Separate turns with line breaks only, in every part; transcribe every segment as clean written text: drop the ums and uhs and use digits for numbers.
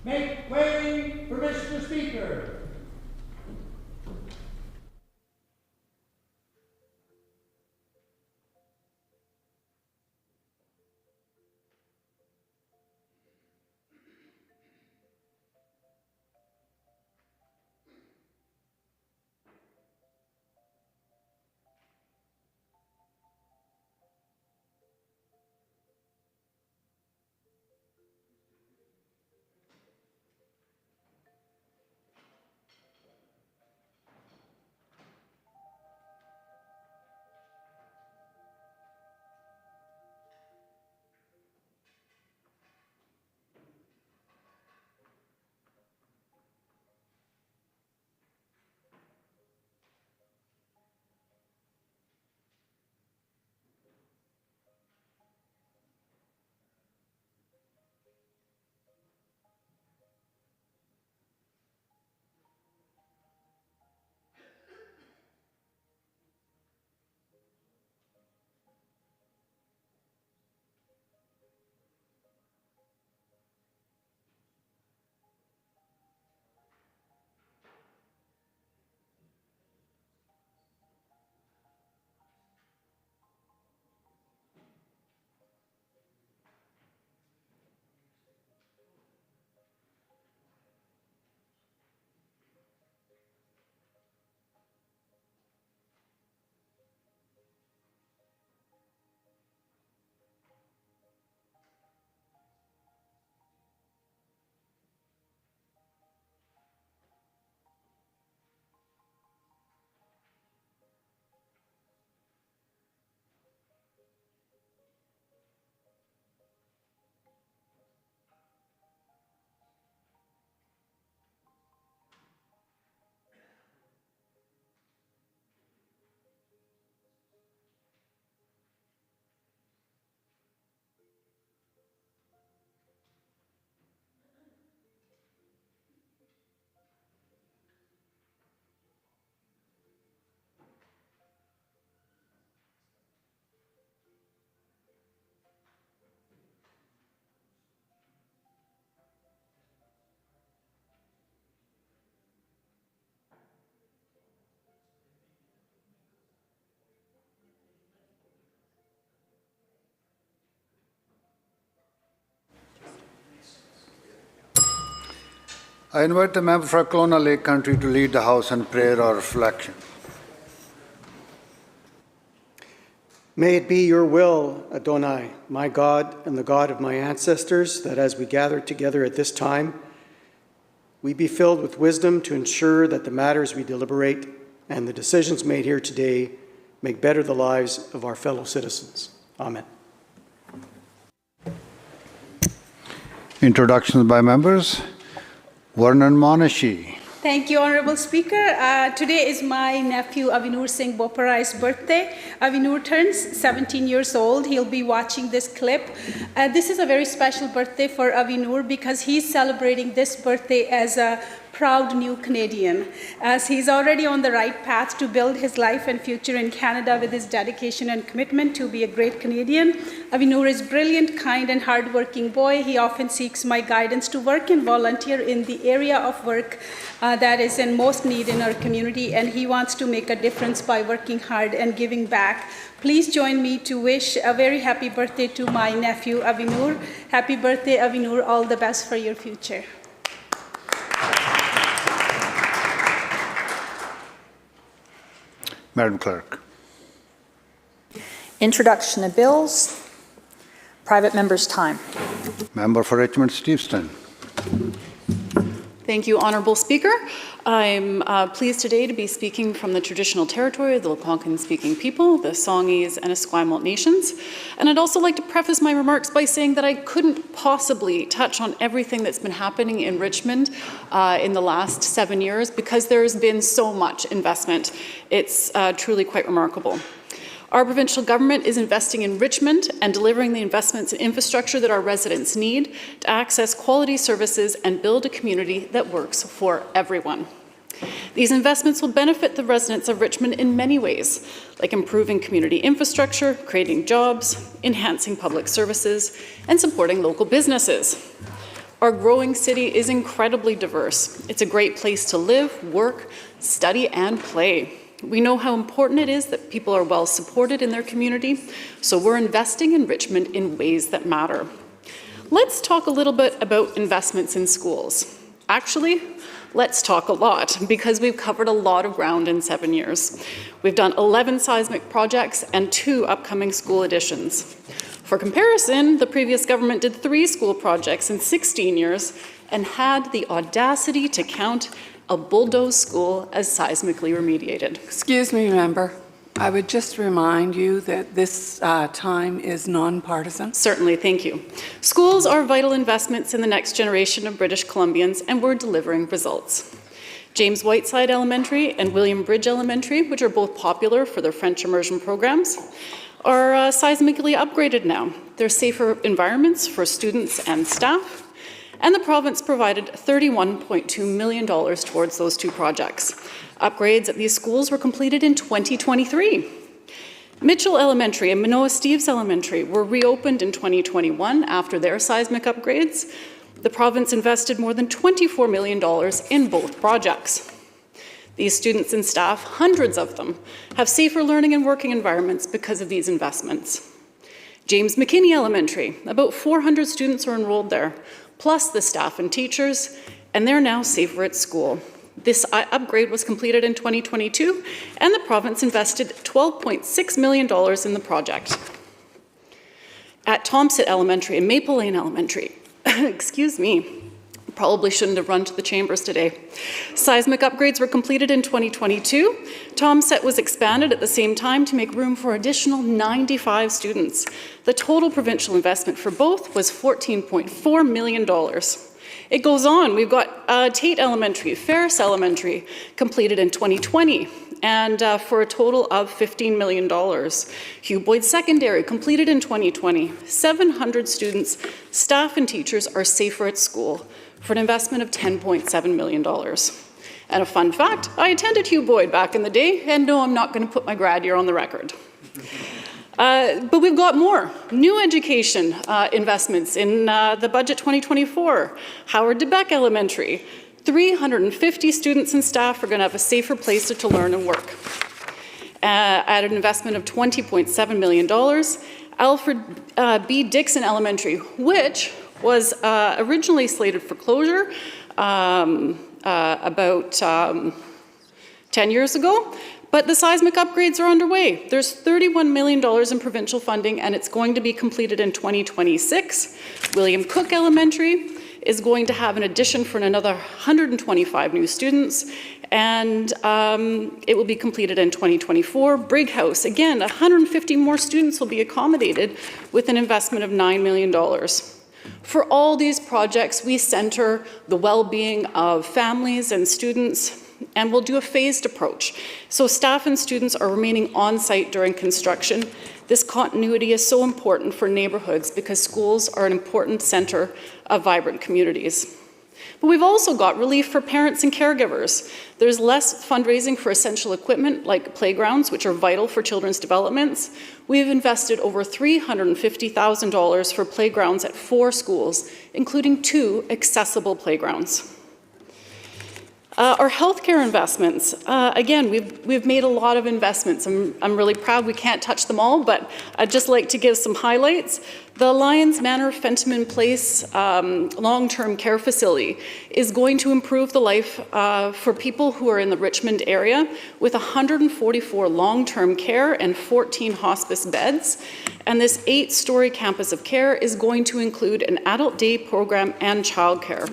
Make way for Mr. Speaker.
I invite the member for Kelowna Lake Country to lead the House in prayer or reflection.
May it be your will, Adonai, my God and the God of my ancestors, that as we gather together at this time, we be filled with wisdom to ensure that the matters we deliberate and the decisions made here today make better the lives of our fellow citizens. Amen.
Introductions by members. Varnan Manashi.
Thank you, Honorable Speaker. Today is my nephew Avinur Singh Boparai's birthday. Avinur turns 17 years old. He'll be watching this clip. This is a very special birthday for Avinur because he's celebrating this birthday as a proud new Canadian, as he's already on the right path to build his life and future in Canada with his dedication and commitment to be a great Canadian. Avinur is brilliant, kind, and hardworking boy. He often seeks my guidance to work and volunteer in the area of work that is in most need in our community, and he wants to make a difference by working hard and giving back. Please join me to wish a very happy birthday to my nephew Avinur. Happy birthday, Avinur. All the best for your future.
Madam Clerk.
Introduction of bills. Private member's time.
Member for Richmond-Steveston.
Thank you, Honourable Speaker. I'm pleased today to be speaking from the traditional territory of the Algonquin-speaking people, the Songhees and Esquimalt nations. And I'd also like to preface my remarks by saying that I couldn't possibly touch on everything that's been happening in Richmond in the last 7 years because there's been so much investment. It's truly quite remarkable. Our provincial government is investing in Richmond and delivering the investments in infrastructure that our residents need to access quality services and build a community that works for everyone. These investments will benefit the residents of Richmond in many ways, like improving community infrastructure, creating jobs, enhancing public services, and supporting local businesses. Our growing city is incredibly diverse. It's a great place to live, work, study, and play. We know how important it is that people are well supported in their community, so we're investing in Richmond in ways that matter. Let's talk a little bit about investments in schools. Actually, let's talk a lot, because we've covered a lot of ground in 7 years. We've done 11 seismic projects and 2 upcoming school additions. For comparison, the previous government did 3 school projects in 16 years and had the audacity to count a bulldozed school as seismically remediated.
Excuse me, member. I would just remind you that this time is non-partisan.
Certainly, thank you. Schools are vital investments in the next generation of British Columbians, and we're delivering results. James Whiteside Elementary and William Bridge Elementary, which are both popular for their French immersion programs, are seismically upgraded now. They're safer environments for students and staff, and the province provided $31.2 million towards those 2 projects. Upgrades at these schools were completed in 2023. Mitchell Elementary and Manoa Steeves Elementary were reopened in 2021 after their seismic upgrades. The province invested more than $24 million in both projects. These students and staff, hundreds of them, have safer learning and working environments because of these investments. James McKinney Elementary, about 400 students are enrolled there, plus the staff and teachers, and they're now safer at school. This upgrade was completed in 2022, and the province invested $12.6 million in the project. At Thompson Elementary and Maple Lane Elementary, excuse me, probably shouldn't have run to the chambers today. Seismic upgrades were completed in 2022. Tomset was expanded at the same time to make room for additional 95 students. The total provincial investment for both was $14.4 million. It goes on. We've got Tate Elementary, Ferris Elementary, completed in 2020, and for a total of $15 million. Hugh Boyd Secondary, completed in 2020. 700 students, staff, and teachers are safer at school for an investment of $10.7 million. And a fun fact, I attended Hugh Boyd back in the day, and no, I'm not going to put my grad year on the record. But we've got more new education investments in the budget 2024. Howard DeBeck Elementary, 350 students and staff are going to have a safer place to learn and work. At an investment of $20.7 million, Alfred B. Dixon Elementary, which was originally slated for closure about 10 years ago, but the seismic upgrades are underway. There's $31 million in provincial funding, and it's going to be completed in 2026. William Cook Elementary is going to have an addition for another 125 new students, and it will be completed in 2024. Brig House, again, 150 more students will be accommodated with an investment of $9 million. For all these projects, we center the well-being of families and students, and we'll do a phased approach. So staff and students are remaining on-site during construction. This continuity is so important for neighborhoods because schools are an important center of vibrant communities. But we've also got relief for parents and caregivers. There's less fundraising for essential equipment like playgrounds, which are vital for children's developments. We've invested over $350,000 for playgrounds at 4 schools, including 2 accessible playgrounds. Our healthcare investments, again, we've made a lot of investments. I'm really proud we can't touch them all, but I'd just like to give some highlights. The Lyons Manor Fentimore Place long-term care facility is going to improve the life for people who are in the Richmond area with 144 long-term care and 14 hospice beds. And this 8-story campus of care is going to include an adult day program and childcare.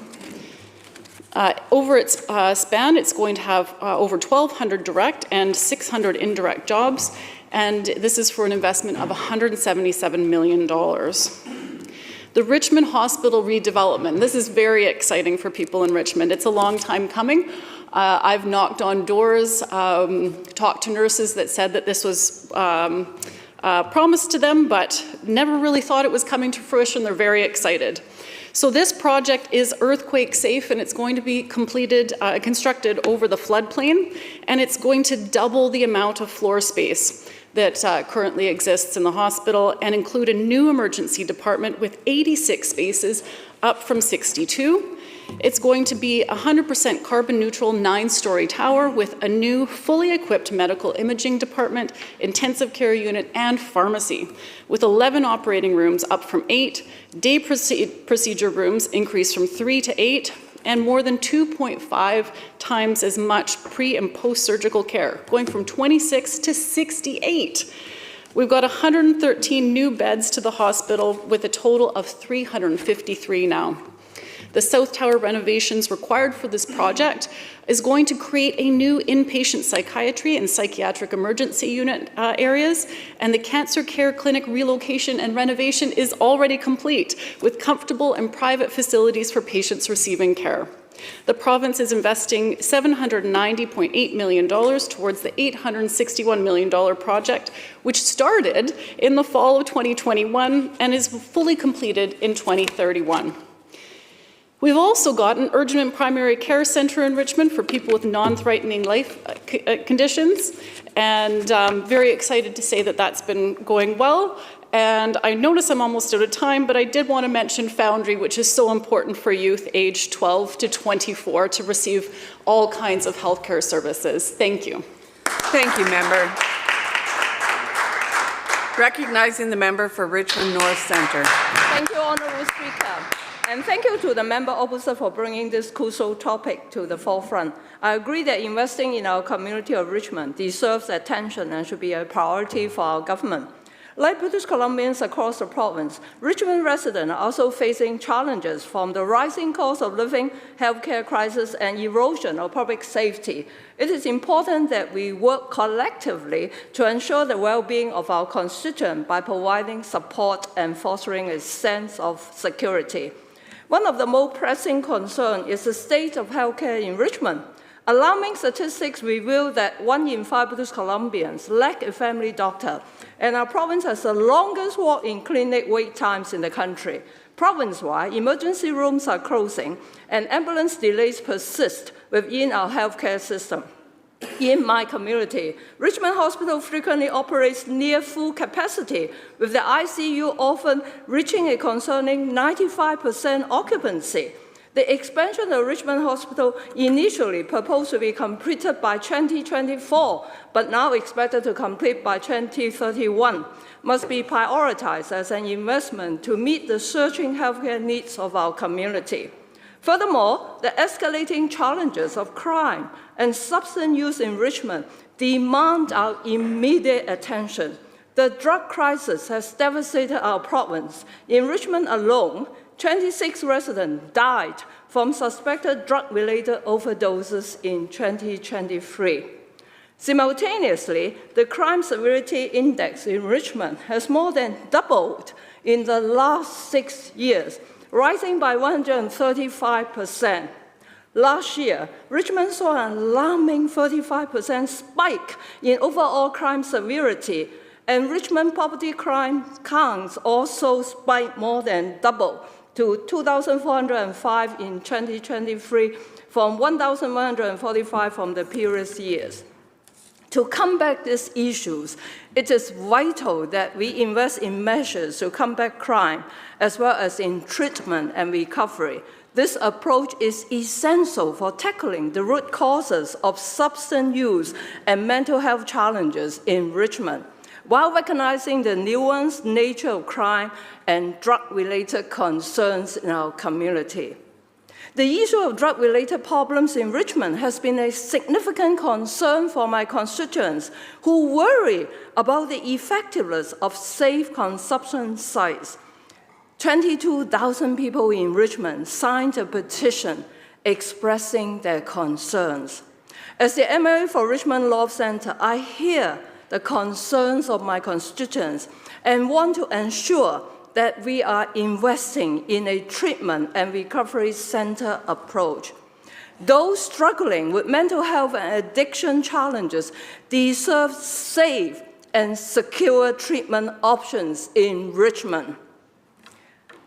Over its span, it's going to have over 1,200 direct and 600 indirect jobs, and this is for an investment of $177 million. The Richmond Hospital redevelopment. This is very exciting for people in Richmond. It's a long time coming. I've knocked on doors, talked to nurses that said that this was promised to them, but never really thought it was coming to fruition. They're very excited. So this project is earthquake safe, and it's going to be constructed over the floodplain, and it's going to double the amount of floor space that currently exists in the hospital and include a new emergency department with 86 spaces, up from 62. It's going to be a 100% carbon neutral 9-story tower with a new fully equipped medical imaging department, intensive care unit, and pharmacy, with 11 operating rooms up from 8, day procedure rooms increased from 3 to 8, and more than 2.5 times as much pre- and post-surgical care, going from 26 to 68. We've got 113 new beds to the hospital with a total of 353 now. The South Tower renovations required for this project is going to create a new inpatient psychiatry and psychiatric emergency unit areas, and the cancer care clinic relocation and renovation is already complete, with comfortable and private facilities for patients receiving care. The province is investing $790.8 million towards the $861 million project, which started in the fall of 2021 and is fully completed in 2031. We've also got an urgent and primary care center in Richmond for people with non-threatening life conditions, and I'm very excited to say that that's been going well. And I notice I'm almost out of time, but I did want to mention Foundry, which is so important for youth aged 12 to 24 to receive all kinds of healthcare services. Thank you.
Thank you, member. Recognizing the member for Richmond North Centre.
Thank you, Honourable Speaker. And thank you to the member opposite for bringing this crucial topic to the forefront. I agree that investing in our community of Richmond deserves attention and should be a priority for our government. Like British Columbians across the province, Richmond residents are also facing challenges from the rising cost of living, healthcare crisis, and erosion of public safety. It is important that we work collectively to ensure the well-being of our constituents by providing support and fostering a sense of security. One of the most pressing concerns is the state of healthcare in Richmond. Alarming statistics reveal that 1 in 5 British Columbians lack a family doctor, and our province has the longest walk-in clinic wait times in the country. Province-wide, emergency rooms are closing, and ambulance delays persist within our healthcare system. In my community, Richmond Hospital frequently operates near full capacity, with the ICU often reaching a concerning 95% occupancy. The expansion of Richmond Hospital, initially proposed to be completed by 2024, but now expected to complete by 2031, must be prioritized as an investment to meet the surging healthcare needs of our community. Furthermore, the escalating challenges of crime and substance use in Richmond demand our immediate attention. The drug crisis has devastated our province. In Richmond alone, 26 residents died from suspected drug-related overdoses in 2023. Simultaneously, the crime severity index in Richmond has more than doubled in the last 6 years, rising by 135%. Last year, Richmond saw an alarming 35% spike in overall crime severity, and Richmond property crime counts also spiked more than double to 2,405 in 2023 from 1,145 from the previous years. To combat these issues, it is vital that we invest in measures to combat crime, as well as in treatment and recovery. This approach is essential for tackling the root causes of substance use and mental health challenges in Richmond, while recognizing the nuanced nature of crime and drug-related concerns in our community. The issue of drug-related problems in Richmond has been a significant concern for my constituents who worry about the effectiveness of safe consumption sites. 22,000 people in Richmond signed a petition expressing their concerns. As the MLA for Richmond Law Centre, I hear the concerns of my constituents and want to ensure that we are investing in a treatment and recovery center approach. Those struggling with mental health and addiction challenges deserve safe and secure treatment options in Richmond.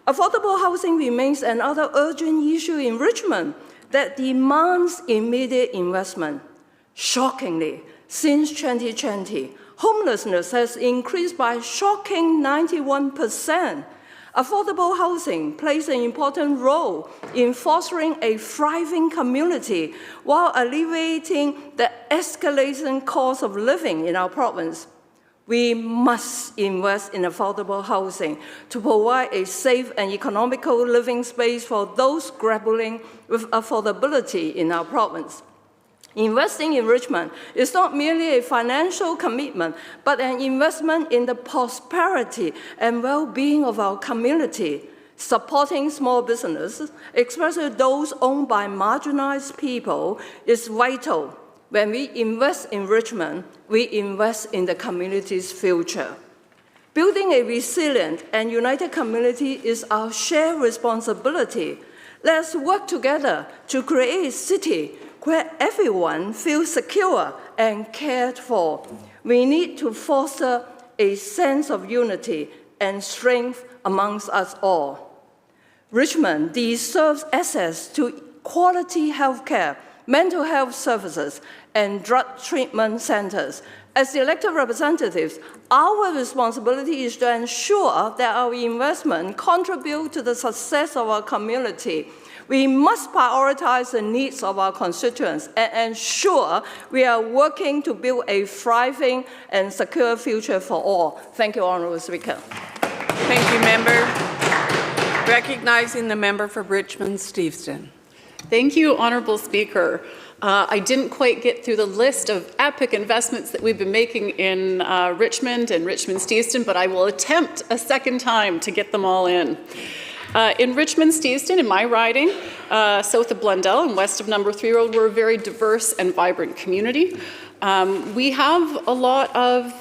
Affordable housing remains another urgent issue in Richmond that demands immediate investment. Shockingly, since 2020, homelessness has increased by a shocking 91%. Affordable housing plays an important role in fostering a thriving community while alleviating the escalating cost of living in our province. We must invest in affordable housing to provide a safe and economical living space for those grappling with affordability in our province. Investing in Richmond is not merely a financial commitment, but an investment in the prosperity and well-being of our community. Supporting small businesses, especially those owned by marginalized people, is vital. When we invest in Richmond, we invest in the community's future. Building a resilient and united community is our shared responsibility. Let's work together to create a city where everyone feels secure and cared for. We need to foster a sense of unity and strength amongst us all. Richmond deserves access to quality health care, mental health services, and drug treatment centers. As elected representatives, our responsibility is to ensure that our investment contributes to the success of our community. We must prioritize the needs of our constituents and ensure we are working to build a thriving and secure future for all. Thank you, Honourable Speaker.
Thank you, member. Recognizing the member for Richmond, Steveston.
Thank you, Honourable Speaker. I didn't quite get through the list of epic investments that we've been making in Richmond and Richmond-Steveston, but I will attempt a second time to get them all in. In Richmond-Steveston, in my riding, south of Blundell and west of Number 3 Road, we're a very diverse and vibrant community. We have a lot of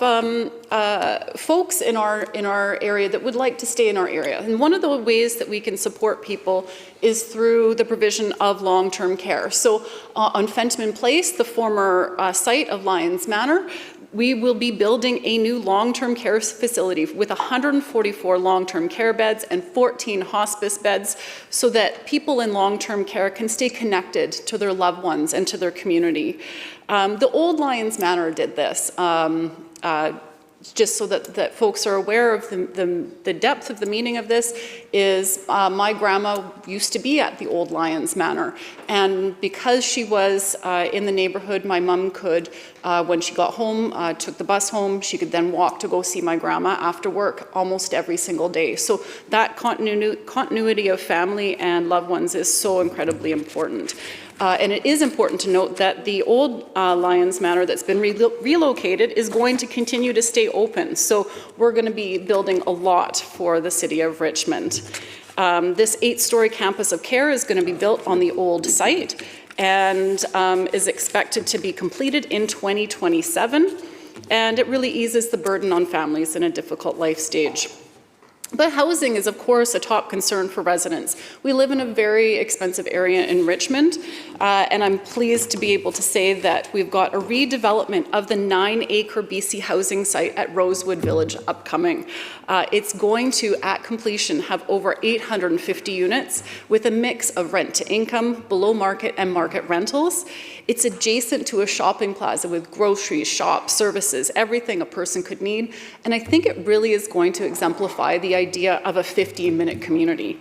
folks in our area that would like to stay in our area. And one of the ways that we can support people is through the provision of long-term care. So on Fenton Place, the former site of Lyons Manor, we will be building a new long-term care facility with 144 long-term care beds and 14 hospice beds so that people in long-term care can stay connected to their loved ones and to their community. The old Lyons Manor did this. Just so that folks are aware of the depth of the meaning of this, is my grandma used to be at the old Lyons Manor. And because she was in the neighborhood, my mom could, when she got home, took the bus home, she could then walk to go see my grandma after work almost every single day. So that continuity of family and loved ones is so incredibly important. And it is important to note that the old Lyons Manor that's been relocated is going to continue to stay open. So we're going to be building a lot for the city of Richmond. This 8-story campus of care is going to be built on the old site and is expected to be completed in 2027. And it really eases the burden on families in a difficult life stage. But housing is, of course, a top concern for residents. We live in a very expensive area in Richmond, and I'm pleased to be able to say that we've got a redevelopment of the 9-acre BC housing site at Rosewood Village upcoming. It's going to, at completion, have over 850 units with a mix of rent-to-income, below-market and market rentals. It's adjacent to a shopping plaza with groceries, shops, services, everything a person could need. And I think it really is going to exemplify the idea of a 15-minute community.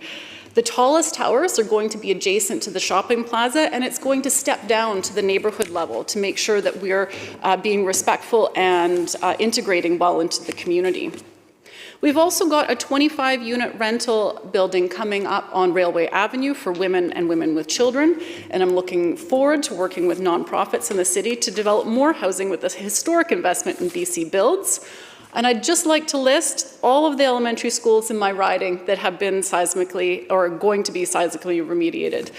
The tallest towers are going to be adjacent to the shopping plaza, and it's going to step down to the neighborhood level to make sure that we're being respectful and integrating well into the community. We've also got a 25-unit rental building coming up on Railway Avenue for women and women with children, and I'm looking forward to working with nonprofits in the city to develop more housing with this historic investment in BC Builds. And I'd just like to list all of the elementary schools in my riding that have been seismically or going to be seismically remediated.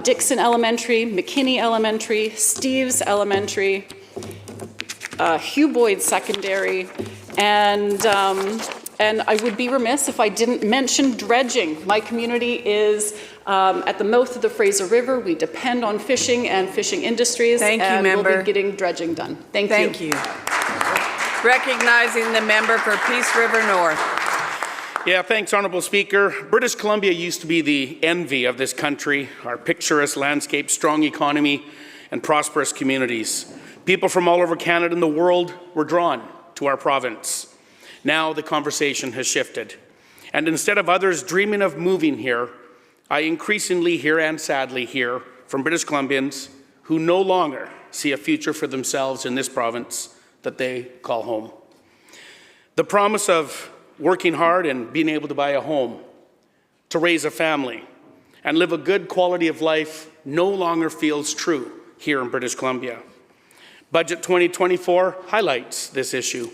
Dixon Elementary, McKinney Elementary, Steves Elementary, Hugh Boyd Secondary, and I would be remiss if I didn't mention dredging. My community is at the mouth of the Fraser River. We depend on fishing and fishing industries.
Thank you,
and
member.
we'll be getting dredging done. Thank you.
Thank you. Recognizing the member for Peace River North.
Yeah, thanks, Honourable Speaker. British Columbia used to be the envy of this country, our picturesque landscape, strong economy, and prosperous communities. People from all over Canada and the world were drawn to our province. Now the conversation has shifted, And instead of others dreaming of moving here, I increasingly hear and sadly hear from British Columbians who no longer see a future for themselves in this province that they call home. The promise of working hard and being able to buy a home, to raise a family, and live a good quality of life no longer feels true here in British Columbia. Budget 2024 highlights this issue.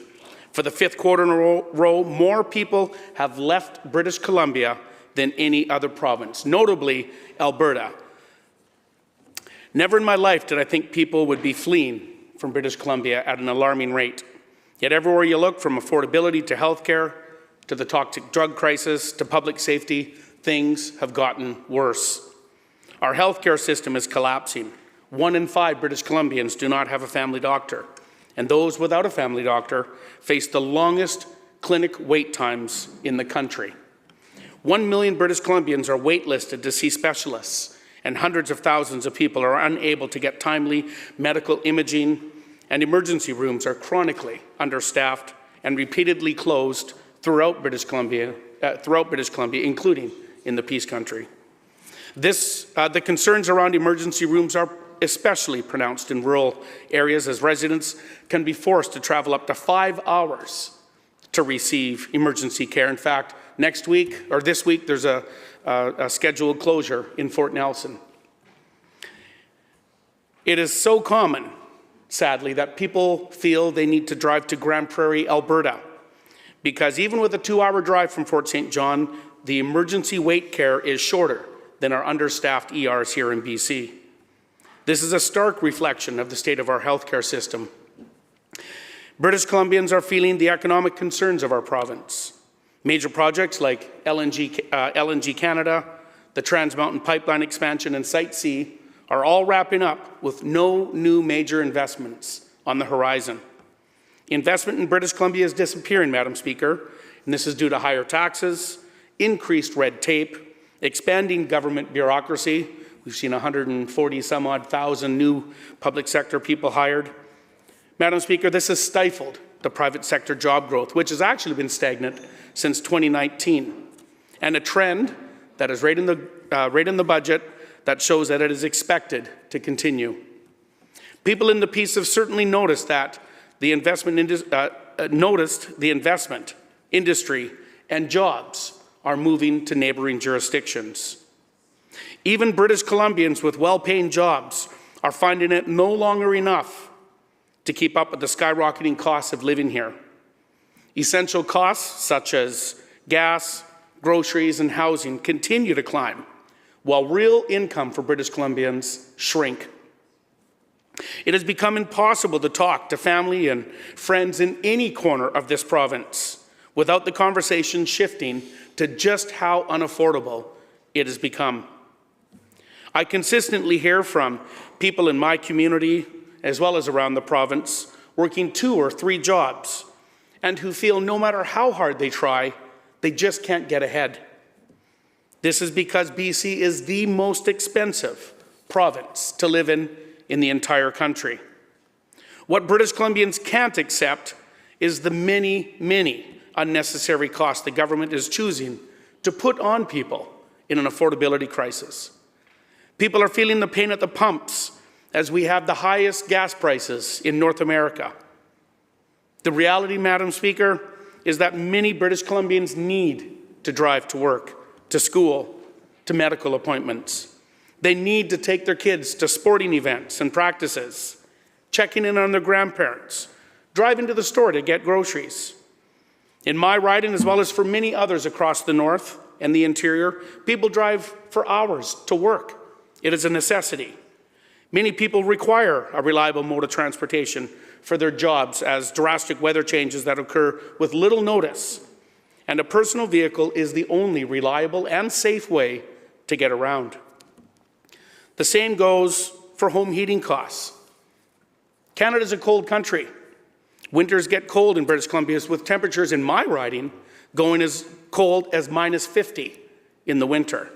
For the 5th quarter in a row, more people have left British Columbia than any other province, notably Alberta. Never in my life did I think people would be fleeing from British Columbia at an alarming rate. Yet everywhere you look, from affordability to healthcare, to the toxic drug crisis, to public safety, things have gotten worse. Our healthcare system is collapsing. 1 in 5 British Columbians do not have a family doctor, and those without a family doctor face the longest clinic wait times in the country. 1 million British Columbians are waitlisted to see specialists, and hundreds of thousands of people are unable to get timely medical imaging, and emergency rooms are chronically understaffed and repeatedly closed throughout British Columbia, including in the Peace Country. The concerns around emergency rooms are especially pronounced in rural areas, as residents can be forced to travel up to 5 hours to receive emergency care. In fact, this week, there's a scheduled closure in Fort Nelson. It is so common, sadly, that people feel they need to drive to Grand Prairie, Alberta, because even with a 2-hour drive from Fort St. John, the emergency wait care is shorter than our understaffed ERs here in BC. This is a stark reflection of the state of our healthcare system. British Columbians are feeling the economic concerns of our province. Major projects like LNG Canada, the Trans Mountain Pipeline expansion, and Site C are all wrapping up with no new major investments on the horizon. Investment in British Columbia is disappearing, Madam Speaker, and this is due to higher taxes, increased red tape, expanding government bureaucracy. We've seen 140-some-odd thousand new public sector people hired. Madam Speaker, this has stifled the private sector job growth, which has actually been stagnant since 2019, and a trend that is right in the budget that shows that it is expected to continue. People in the Peace have certainly noticed that the investment industry and jobs are moving to neighboring jurisdictions. Even British Columbians with well-paying jobs are finding it no longer enough to keep up with the skyrocketing costs of living here. Essential costs such as gas, groceries, and housing continue to climb, while real income for British Columbians shrink. It has become impossible to talk to family and friends in any corner of this province without the conversation shifting to just how unaffordable it has become. I consistently hear from people in my community, as well as around the province, working 2 or 3 jobs, and who feel no matter how hard they try, they just can't get ahead. This is because BC is the most expensive province to live in the entire country. What British Columbians can't accept is the many, many unnecessary costs the government is choosing to put on people in an affordability crisis. People are feeling the pain at the pumps as we have the highest gas prices in North America. The reality, Madam Speaker, is that many British Columbians need to drive to work, to school, to medical appointments. They need to take their kids to sporting events and practices, checking in on their grandparents, driving to the store to get groceries. In my riding, as well as for many others across the north and the interior, people drive for hours to work. It is a necessity. Many people require a reliable mode of transportation for their jobs as drastic weather changes that occur with little notice, and a personal vehicle is the only reliable and safe way to get around. The same goes for home heating costs. Canada is a cold country. Winters get cold in British Columbia, with temperatures in my riding going as cold as -50 in the winter.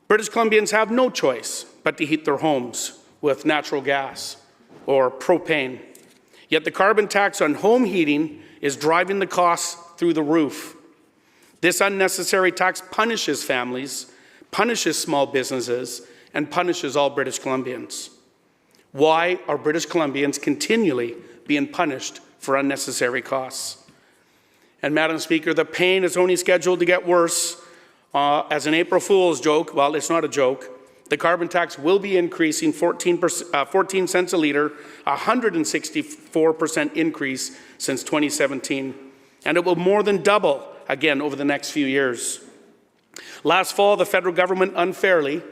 British Columbians have no choice but to heat their homes with natural gas or propane. Yet the carbon tax on home heating is driving the costs through the roof. This unnecessary tax punishes families, punishes small businesses, and punishes all British Columbians. Why are British Columbians continually being punished for unnecessary costs? And Madam Speaker, the pain is only scheduled to get worse. As an April Fool's joke, well, it's not a joke, the carbon tax will be increasing 14 cents a litre, a 164% increase since 2017, and it will more than double again over the next few years. Last fall, the federal government unfairly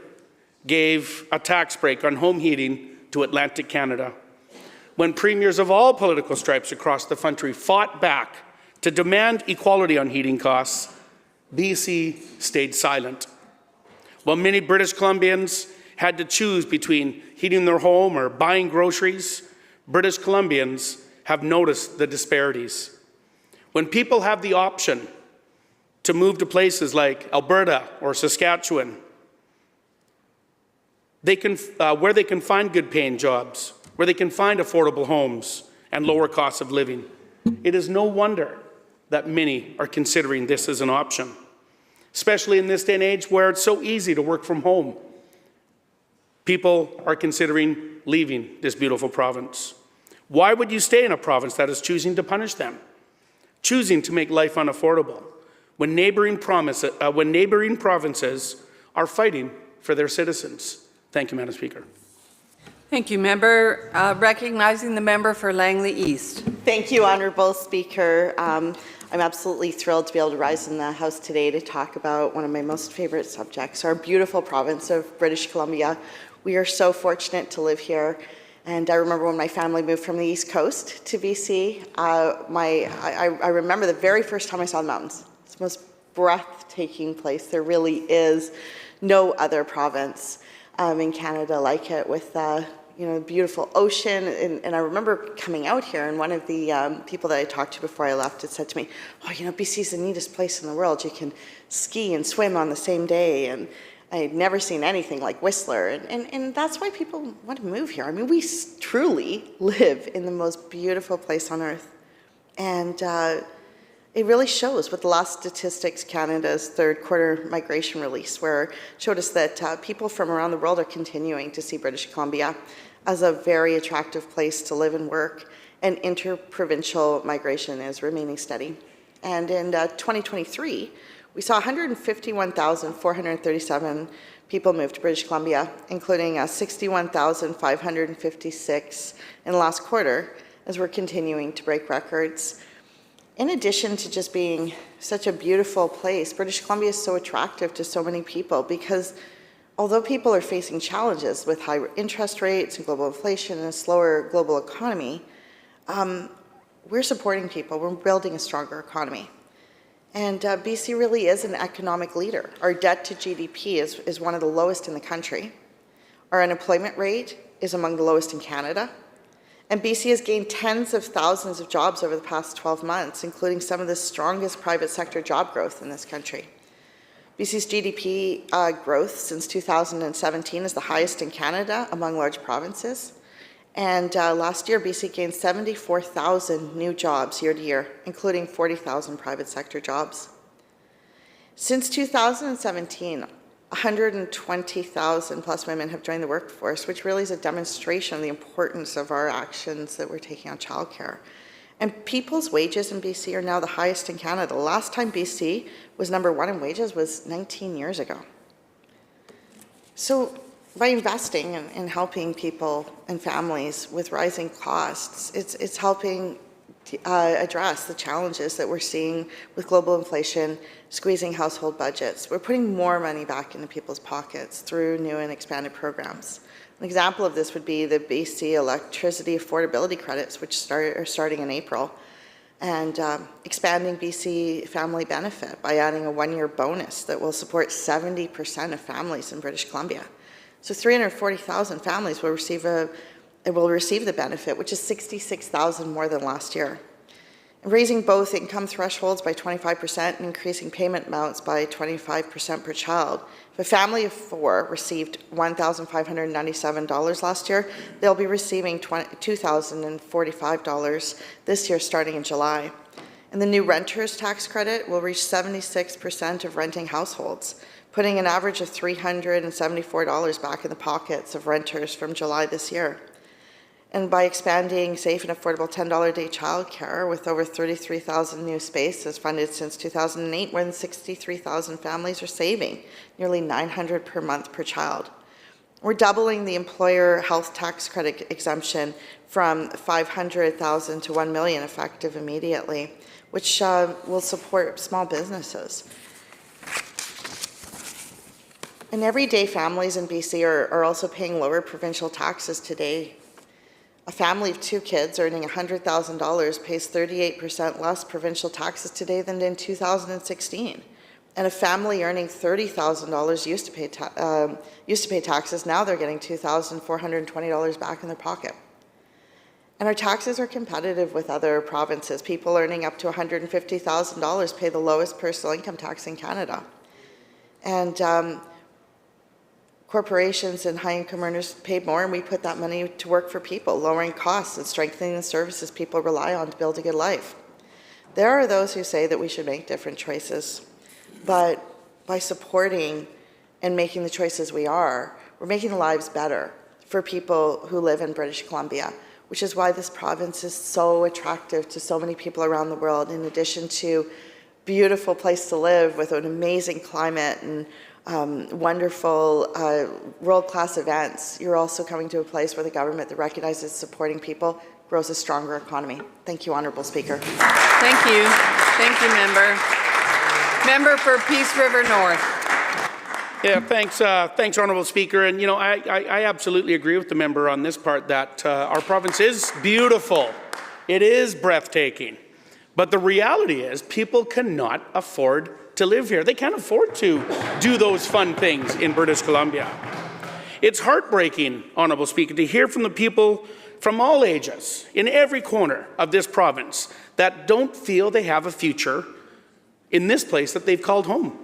gave a tax break on home heating to Atlantic Canada. When premiers of all political stripes across the country fought back to demand equality on heating costs, BC stayed silent. While many British Columbians had to choose between heating their home or buying groceries, British Columbians have noticed the disparities. When people have the option to move to places like Alberta or Saskatchewan, where they can find good-paying jobs, where they can find affordable homes and lower costs of living, it is no wonder that many are considering this as an option, especially in this day and age where it's so easy to work from home. People are considering leaving this beautiful province. Why would you stay in a province that is choosing to punish them, choosing to make life unaffordable, when neighboring provinces are fighting for their citizens? Thank you, Madam Speaker.
Thank you, member. Recognizing the member for Langley East.
Thank you, Honourable Speaker. I'm absolutely thrilled to be able to rise in the House today to talk about one of my most favourite subjects, our beautiful province of British Columbia. We are so fortunate to live here. And I remember when my family moved from the East Coast to BC, I remember the very first time I saw the mountains. It's the most breathtaking place. There really is no other province in Canada like it, with beautiful ocean. And I remember coming out here, and one of the people that I talked to before I left had said to me, "Oh, BC is the neatest place in the world. You can ski and swim on the same day." And I had never seen anything like Whistler, and that's why people want to move here. I mean, we truly live in the most beautiful place on earth, and it really shows with the last Statistics Canada's third quarter migration release, where it showed us that people from around the world are continuing to see British Columbia as a very attractive place to live and work, and interprovincial migration is remaining steady. And in 2023, we saw 151,437 people move to British Columbia, including 61,556 in the last quarter, as we're continuing to break records. In addition to just being such a beautiful place, British Columbia is so attractive to so many people because although people are facing challenges with high interest rates and global inflation and a slower global economy, we're supporting people. We're building a stronger economy. And BC really is an economic leader. Our debt to GDP is one of the lowest in the country. Our unemployment rate is among the lowest in Canada. And BC has gained tens of thousands of jobs over the past 12 months, including some of the strongest private sector job growth in this country. BC's GDP growth since 2017 is the highest in Canada among large provinces. And last year, BC gained 74,000 new jobs year to year, including 40,000 private sector jobs. Since 2017, 120,000 plus women have joined the workforce, which really is a demonstration of the importance of our actions that we're taking on childcare. And people's wages in BC are now the highest in Canada. The last time BC was #1 in wages was 19 years ago. So by investing in helping people and families with rising costs, it's helping address the challenges that we're seeing with global inflation, squeezing household budgets. We're putting more money back into people's pockets through new and expanded programs. An example of this would be the BC electricity affordability credits, which are starting in April, and expanding BC family benefit by adding a 1-year bonus that will support 70% of families in British Columbia. So 340,000 families will receive the benefit, which is 66,000 more than last year. And raising both income thresholds by 25% and increasing payment amounts by 25% per child. If a family of 4 received $1,597 last year, they'll be receiving $2,045 this year starting in July. And the new renter's tax credit will reach 76% of renting households, putting an average of $374 back in the pockets of renters from July this year. And by expanding safe and affordable $10 a day childcare with over 33,000 new spaces funded since 2008, more than 63,000 families are saving nearly $900 per month per child. We're doubling the employer health tax credit exemption from $500,000 to $1 million effective immediately, which will support small businesses. And everyday families in BC are also paying lower provincial taxes today. A family of 2 kids earning $100,000 pays 38% less provincial taxes today than in 2016. And a family earning $30,000 used to pay taxes. Now they're getting $2,420 back in their pocket. And our taxes are competitive with other provinces. People earning up to $150,000 pay the lowest personal income tax in Canada. And corporations and high-income earners pay more, and we put that money to work for people, lowering costs and strengthening the services people rely on to build a good life. There are those who say that we should make different choices, but by supporting and making the choices we're making the lives better for people who live in British Columbia, which is why this province is so attractive to so many people around the world. In addition to beautiful place to live with an amazing climate and wonderful world-class events, you're also coming to a place where the government that recognizes supporting people grows a stronger economy. Thank you, Honourable Speaker.
Thank you. Thank you, member. Member for Peace River North.
Yeah, thanks, Honourable Speaker. And, you know, I absolutely agree with the member on this part that our province is beautiful. It is breathtaking. But the reality is people cannot afford to live here. They can't afford to do those fun things in British Columbia. It's heartbreaking, Honourable Speaker, to hear from the people from all ages in every corner of this province that don't feel they have a future in this place that they've called home.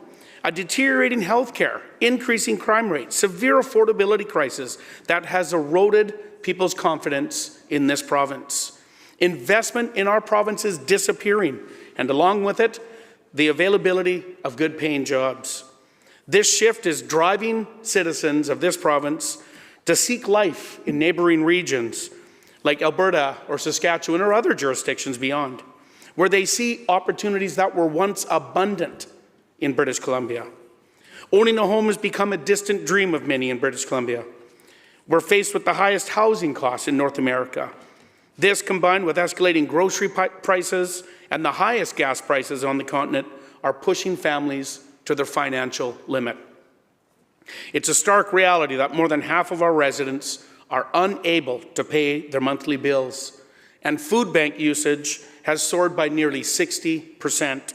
A deteriorating health care, increasing crime rates, severe affordability crisis that has eroded people's confidence in this province. Investment in our province is disappearing, and along with it, the availability of good-paying jobs. This shift is driving citizens of this province to seek life in neighbouring regions like Alberta or Saskatchewan or other jurisdictions beyond, where they see opportunities that were once abundant in British Columbia. Owning a home has become a distant dream of many in British Columbia. We're faced with the highest housing costs in North America. This, combined with escalating grocery prices and the highest gas prices on the continent, are pushing families to their financial limit. It's a stark reality that more than half of our residents are unable to pay their monthly bills, and food bank usage has soared by nearly 60%.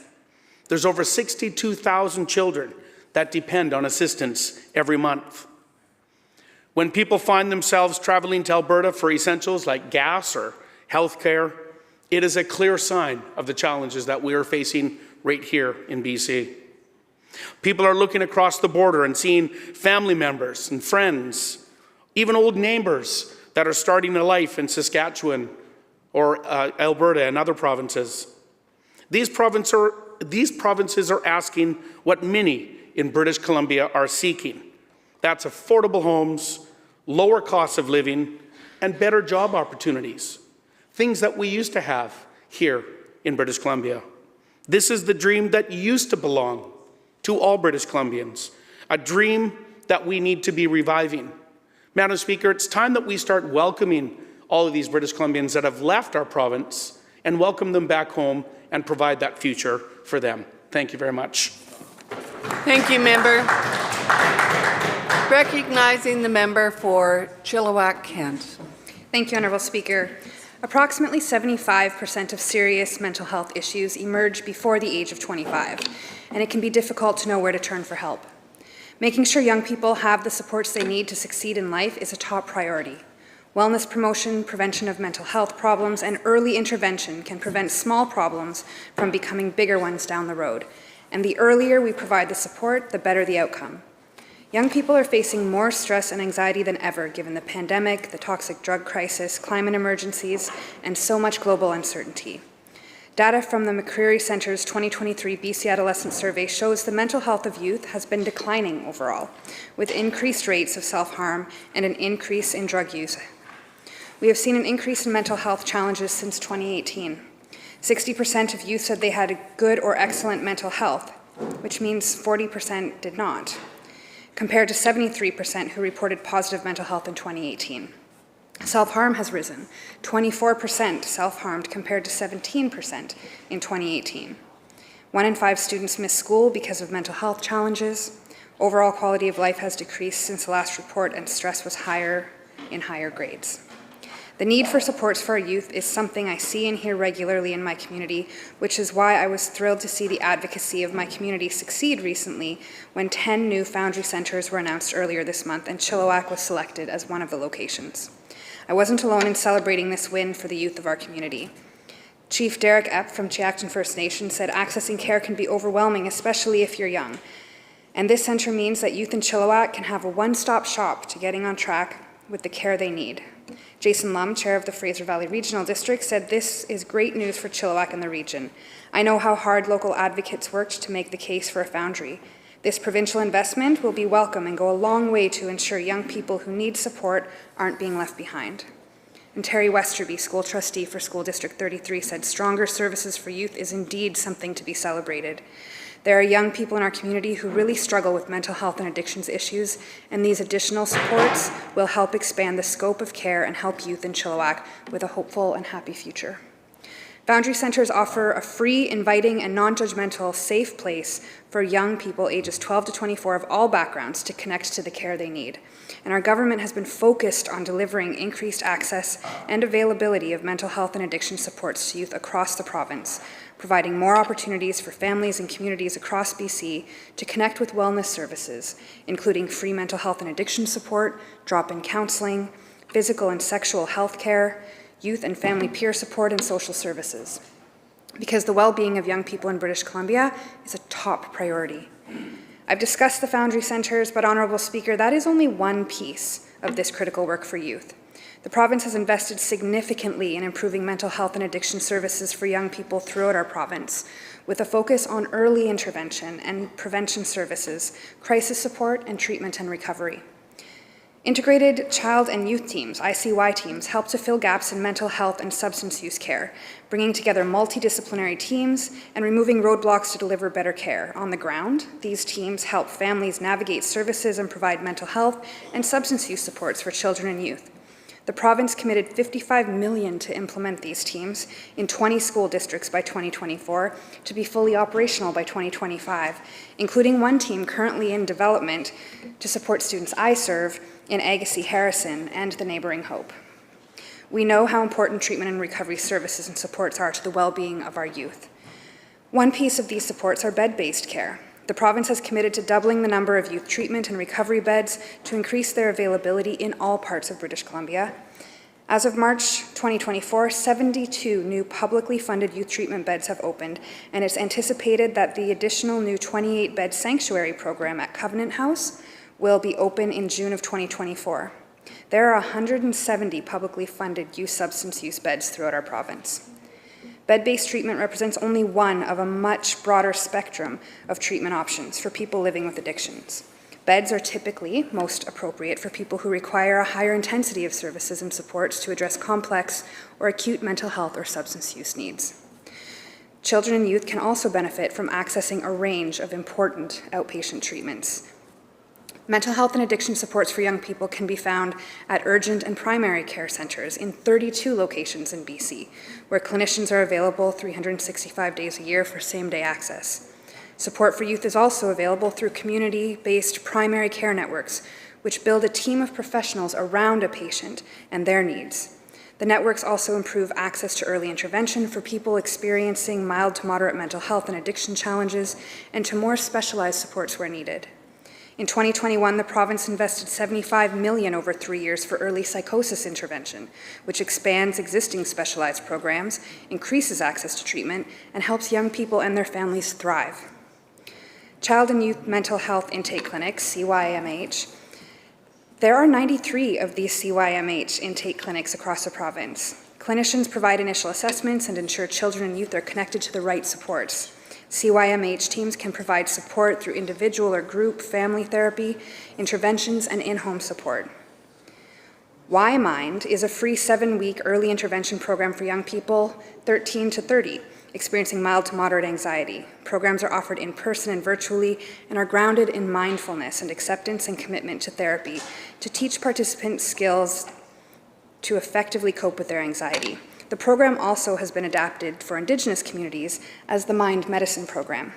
There's over 62,000 children that depend on assistance every month. When people find themselves traveling to Alberta for essentials like gas or health care, it is a clear sign of the challenges that we are facing right here in BC. People are looking across the border and seeing family members and friends, even old neighbors that are starting a life in Saskatchewan or Alberta and other provinces. These provinces are asking what many in British Columbia are seeking. That's affordable homes, lower costs of living, and better job opportunities. Things that we used to have here in British Columbia. This is the dream that used to belong to all British Columbians, a dream that we need to be reviving. Madam Speaker, it's time that we start welcoming all of these British Columbians that have left our province and welcome them back home and provide that future for them. Thank you very much.
Thank you, member. Recognizing the member for Chilliwack-Kent.
Thank you, Honourable Speaker. Approximately 75% of serious mental health issues emerge before the age of 25, and it can be difficult to know where to turn for help. Making sure young people have the supports they need to succeed in life is a top priority. Wellness promotion, prevention of mental health problems, and early intervention can prevent small problems from becoming bigger ones down the road. And the earlier we provide the support, the better the outcome. Young people are facing more stress and anxiety than ever given the pandemic, the toxic drug crisis, climate emergencies, and so much global uncertainty. Data from the McCreary Centre's 2023 BC Adolescent Survey shows the mental health of youth has been declining overall, with increased rates of self-harm and an increase in drug use. We have seen an increase in mental health challenges since 2018. 60% of youth said they had a good or excellent mental health, which means 40% did not, compared to 73% who reported positive mental health in 2018. Self-harm has risen, 24% self-harmed compared to 17% in 2018. 1 in 5 students miss school because of mental health challenges. Overall quality of life has decreased since the last report, and stress was higher in higher grades. The need for supports for our youth is something I see and hear regularly in my community, which is why I was thrilled to see the advocacy of my community succeed recently when 10 new Foundry Centres were announced earlier this month, and Chilliwack was selected as one of the locations. I wasn't alone in celebrating this win for the youth of our community. Chief Derek Epp from Chiacton First Nation said accessing care can be overwhelming, especially if you're young. And this centre means that youth in Chilliwack can have a one-stop shop to getting on track with the care they need. Jason Lum, chair of the Fraser Valley Regional District, said this is great news for Chilliwack and the region. I know how hard local advocates worked to make the case for a foundry. This provincial investment will be welcome and go a long way to ensure young people who need support aren't being left behind. And Terry Westerby, school trustee for School District 33, said stronger services for youth is indeed something to be celebrated. There are young people in our community who really struggle with mental health and addictions issues, and these additional supports will help expand the scope of care and help youth in Chilliwack with a hopeful and happy future. Foundry Centres offer a free, inviting, and non-judgmental, safe place for young people ages 12 to 24 of all backgrounds to connect to the care they need. And our government has been focused on delivering increased access and availability of mental health and addiction supports to youth across the province, providing more opportunities for families and communities across BC to connect with wellness services, including free mental health and addiction support, drop-in counselling, physical and sexual health care, youth and family peer support, and social services. Because the well-being of young people in British Columbia is a top priority. I've discussed the Foundry Centres, but Honourable Speaker, that is only one piece of this critical work for youth. The province has invested significantly in improving mental health and addiction services for young people throughout our province, with a focus on early intervention and prevention services, crisis support, and treatment and recovery. Integrated child and youth teams, ICY teams, help to fill gaps in mental health and substance use care, bringing together multidisciplinary teams and removing roadblocks to deliver better care. On the ground, these teams help families navigate services and provide mental health and substance use supports for children and youth. The province committed $55 million to implement these teams in 20 school districts by 2024 to be fully operational by 2025, including one team currently in development to support students I serve in Agassiz Harrison and the neighbouring Hope. We know how important treatment and recovery services and supports are to the well-being of our youth. One piece of these supports are bed-based care. The province has committed to doubling the number of youth treatment and recovery beds to increase their availability in all parts of British Columbia. As of March 2024, 72 new publicly funded youth treatment beds have opened, and it's anticipated that the additional new 28-bed sanctuary program at Covenant House will be open in June of 2024. There are 170 publicly funded youth substance use beds throughout our province. Bed-based treatment represents only one of a much broader spectrum of treatment options for people living with addictions. Beds are typically most appropriate for people who require a higher intensity of services and supports to address complex or acute mental health or substance use needs. Children and youth can also benefit from accessing a range of important outpatient treatments. Mental health and addiction supports for young people can be found at urgent and primary care centres in 32 locations in BC, where clinicians are available 365 days a year for same-day access. Support for youth is also available through community-based primary care networks, which build a team of professionals around a patient and their needs. The networks also improve access to early intervention for people experiencing mild to moderate mental health and addiction challenges, and to more specialized supports where needed. In 2021, the province invested $75 million over 3 years for early psychosis intervention, which expands existing specialized programs, increases access to treatment, and helps young people and their families thrive. Child and Youth Mental Health Intake Clinics, CYMH. There are 93 of these CYMH intake clinics across the province. Clinicians provide initial assessments and ensure children and youth are connected to the right supports. CYMH teams can provide support through individual or group family therapy, interventions, and in-home support. Y-Mind is a free 7-week early intervention program for young people 13 to 30 experiencing mild to moderate anxiety. Programs are offered in person and virtually and are grounded in mindfulness and acceptance and commitment to therapy to teach participants skills to effectively cope with their anxiety. The program also has been adapted for Indigenous communities as the Mind Medicine program.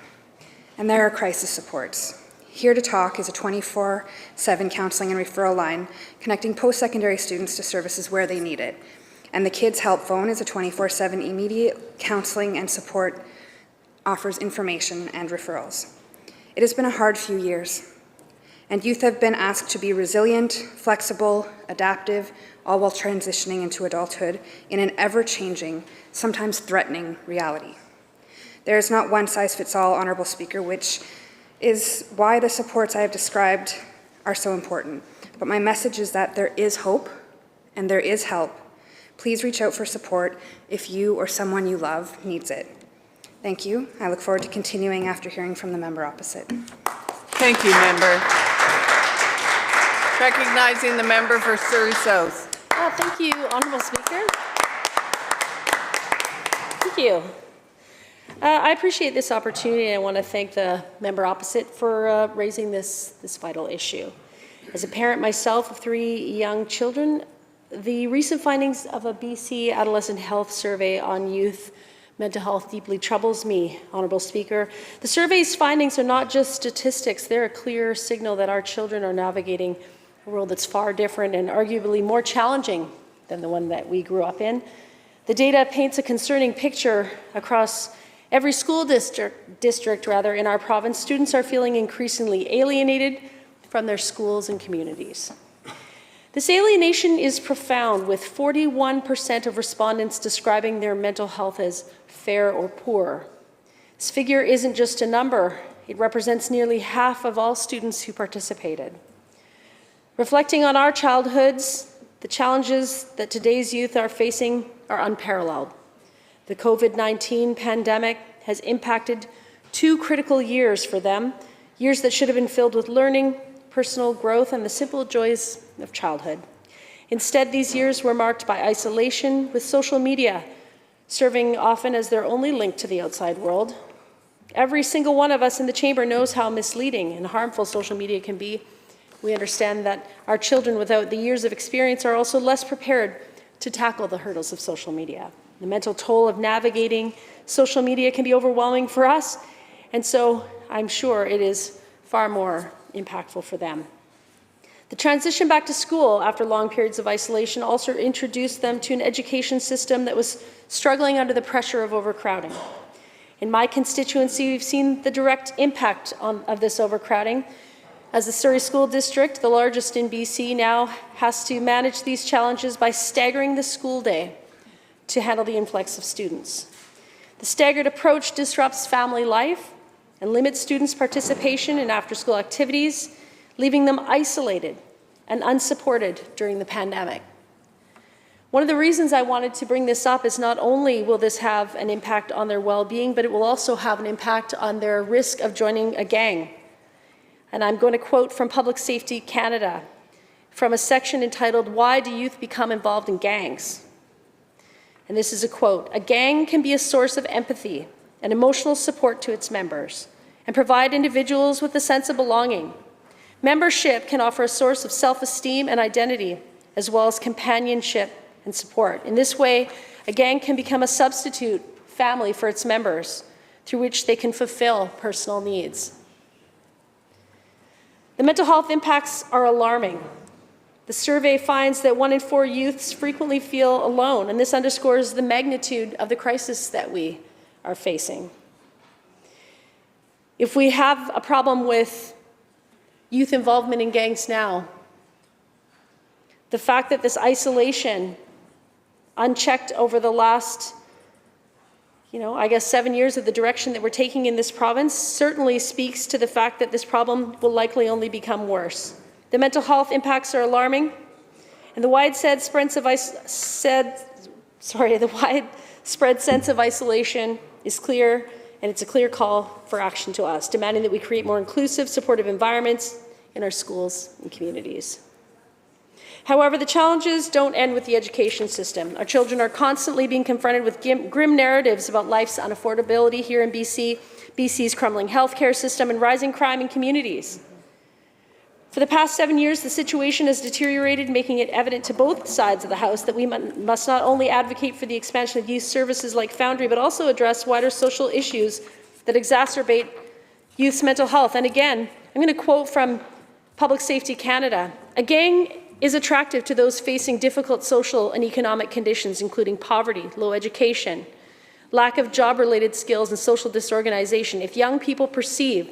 And there are crisis supports. Here to Talk is a 24/7 counseling and referral line connecting post-secondary students to services where they need it. And the Kids Help Phone is a 24/7 immediate counseling and support, offers information and referrals. It has been a hard few years, and youth have been asked to be resilient, flexible, adaptive, all while transitioning into adulthood in an ever-changing, sometimes threatening reality. There is not one size fits all, Honourable Speaker, which is why the supports I have described are so important. But my message is that there is hope and there is help. Please reach out for support if you or someone you love needs it. Thank you. I look forward to continuing after hearing from the member opposite.
Thank you, member. Recognizing the member for Surrey South.
Thank you, Honourable Speaker. Thank you. I appreciate this opportunity, and I want to thank the member opposite for raising this vital issue. As a parent myself of 3 young children, the recent findings of a BC Adolescent Health Survey on youth mental health deeply troubles me, Honourable Speaker. The survey's findings are not just statistics, they're a clear signal that our children are navigating a world that's far different and arguably more challenging than the one that we grew up in. The data paints a concerning picture across every school district in our province. Students are feeling increasingly alienated from their schools and communities. This alienation is profound, with 41% of respondents describing their mental health as fair or poor. This figure isn't just a number, it represents nearly half of all students who participated. Reflecting on our childhoods, the challenges that today's youth are facing are unparalleled. The COVID-19 pandemic has impacted 2 critical years for them, years that should have been filled with learning, personal growth, and the simple joys of childhood. Instead, these years were marked by isolation, with social media serving often as their only link to the outside world. Every single one of us in the chamber knows how misleading and harmful social media can be. We understand that our children without the years of experience are also less prepared to tackle the hurdles of social media. The mental toll of navigating social media can be overwhelming for us, and so I'm sure it is far more impactful for them. The transition back to school after long periods of isolation also introduced them to an education system that was struggling under the pressure of overcrowding. In my constituency, we've seen the direct impact of this overcrowding, as the Surrey School District, the largest in BC, now has to manage these challenges by staggering the school day to handle the influx of students. The staggered approach disrupts family life and limits students' participation in after-school activities, leaving them isolated and unsupported during the pandemic. One of the reasons I wanted to bring this up is not only will this have an impact on their well-being, but it will also have an impact on their risk of joining a gang. And I'm going to quote from Public Safety Canada, from a section entitled, "Why Do Youth Become Involved in Gangs?" And this is a quote: "A gang can be a source of empathy and emotional support to its members and provide individuals with a sense of belonging. Membership can offer a source of self-esteem and identity, as well as companionship and support. In this way, a gang can become a substitute family for its members, through which they can fulfill personal needs." The mental health impacts are alarming. The survey finds that 1 in 4 youths frequently feel alone, and this underscores the magnitude of the crisis that we are facing. If we have a problem with youth involvement in gangs now, the fact that this isolation, unchecked over the last, 7 years of the direction that we're taking in this province, certainly speaks to the fact that this problem will likely only become worse. The mental health impacts are alarming, and the widespread the widespread sense of isolation is clear, and it's a clear call for action to us, demanding that we create more inclusive, supportive environments in our schools and communities. However, the challenges don't end with the education system. Our children are constantly being confronted with grim narratives about life's unaffordability here in BC, BC's crumbling healthcare system, and rising crime in communities. For the past 7 years, the situation has deteriorated, making it evident to both sides of the House that we must not only advocate for the expansion of youth services like Foundry, but also address wider social issues that exacerbate youth's mental health. And again, I'm going to quote from Public Safety Canada. A gang is attractive to those facing difficult social and economic conditions, including poverty, low education, lack of job-related skills, and social disorganization. If young people perceive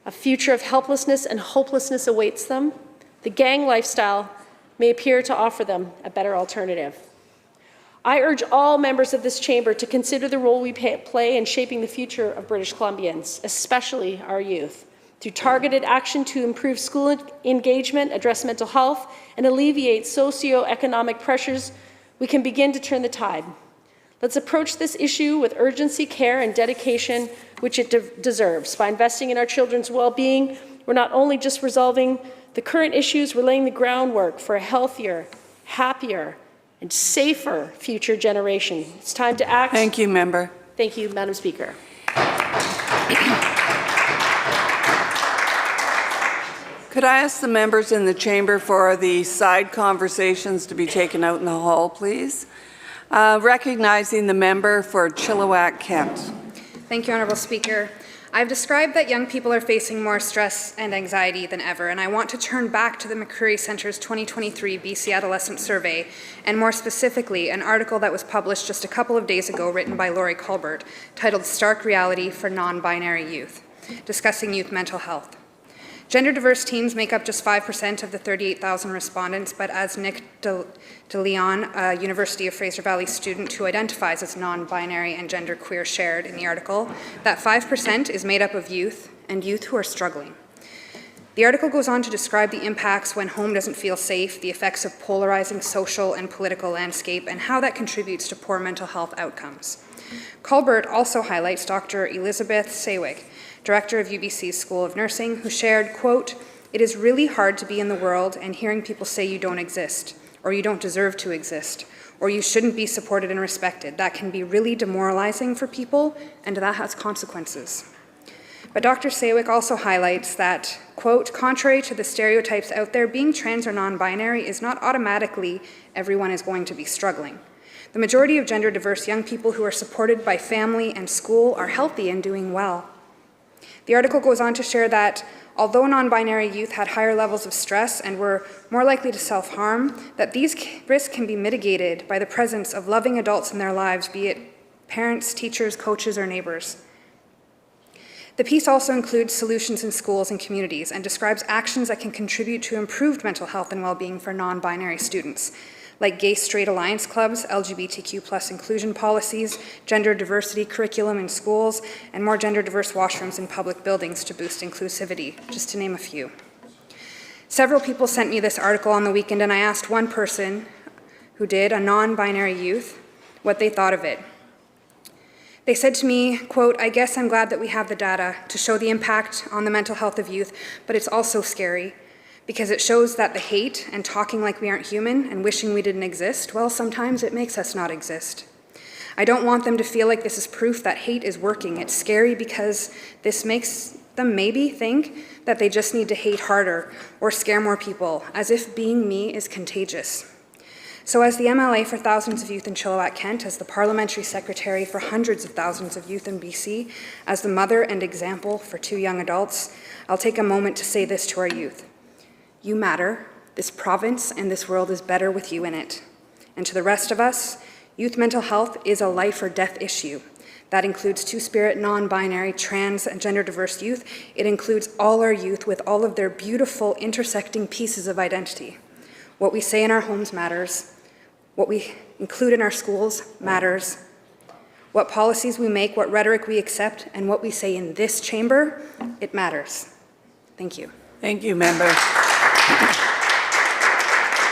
a future of helplessness and hopelessness awaits them, the gang lifestyle may appear to offer them a better alternative. I urge all members of this chamber to consider the role we play in shaping the future of British Columbians, especially our youth, through targeted action to improve school engagement, address mental health, and alleviate socioeconomic pressures. We can begin to turn the tide. Let's approach this issue with urgency, care, and dedication which it deserves. By investing in our children's well-being, we're not only just resolving the current issues, we're laying the groundwork for a healthier, happier, and safer future generation. It's time to act.
Thank you, member.
Thank you, Madam Speaker.
Could I ask the members in the chamber for the side conversations to be taken out in the hall, please? Recognizing the member for Chilliwack-Kent.
Thank you, Honourable Speaker. I've described that young people are facing more stress and anxiety than ever, and I want to turn back to the McCreary Centre's 2023 BC Adolescent Survey, and more specifically, an article that was published just a couple of days ago written by Laurie Colbert, titled Stark Reality for Non-Binary Youth, discussing youth mental health. Gender-diverse teens make up just 5% of the 38,000 respondents, but as Nick De Leon, a University of Fraser Valley student who identifies as non-binary and genderqueer, shared in the article, that 5% is made up of youth, and youth who are struggling. The article goes on to describe the impacts when home doesn't feel safe, the effects of polarizing social and political landscape, and how that contributes to poor mental health outcomes. Colbert also highlights Dr. Elizabeth Sawick, Director of UBC's School of Nursing, who shared, quote, "It is really hard to be in the world and hearing people say you don't exist, or you don't deserve to exist, or you shouldn't be supported and respected. That can be really demoralizing for people, and that has consequences." But Dr. Sawick also highlights that, quote, "Contrary to the stereotypes out there, being trans or non-binary is not automatically everyone is going to be struggling. The majority of gender-diverse young people who are supported by family and school are healthy and doing well." The article goes on to share that although non-binary youth had higher levels of stress and were more likely to self-harm, that these risks can be mitigated by the presence of loving adults in their lives, be it parents, teachers, coaches, or neighbors. The piece also includes solutions in schools and communities and describes actions that can contribute to improved mental health and well-being for non-binary students, like gay-straight alliance clubs, LGBTQ+ inclusion policies, gender diversity curriculum in schools, and more gender-diverse washrooms in public buildings to boost inclusivity, just to name a few. Several people sent me this article on the weekend, and I asked one person who did, a non-binary youth, what they thought of it. They said to me, quote, "I guess I'm glad that we have the data to show the impact on the mental health of youth, but it's also scary, because it shows that the hate and talking like we aren't human and wishing we didn't exist, well, sometimes it makes us not exist. I don't want them to feel like this is proof that hate is working. It's scary because this makes them maybe think that they just need to hate harder or scare more people, as if being me is contagious." So as the MLA for thousands of youth in Chilliwack-Kent, as the parliamentary secretary for hundreds of thousands of youth in BC, as the mother and example for 2 young adults, I'll take a moment to say this to our youth. You matter. This province and this world is better with you in it. And to the rest of us, youth mental health is a life or death issue. That includes two-spirit, non-binary, trans, and gender-diverse youth. It includes all our youth with all of their beautiful intersecting pieces of identity. What we say in our homes matters. What we include in our schools matters. What policies we make, what rhetoric we accept, and what we say in this chamber, it matters. Thank you.
Thank you, member.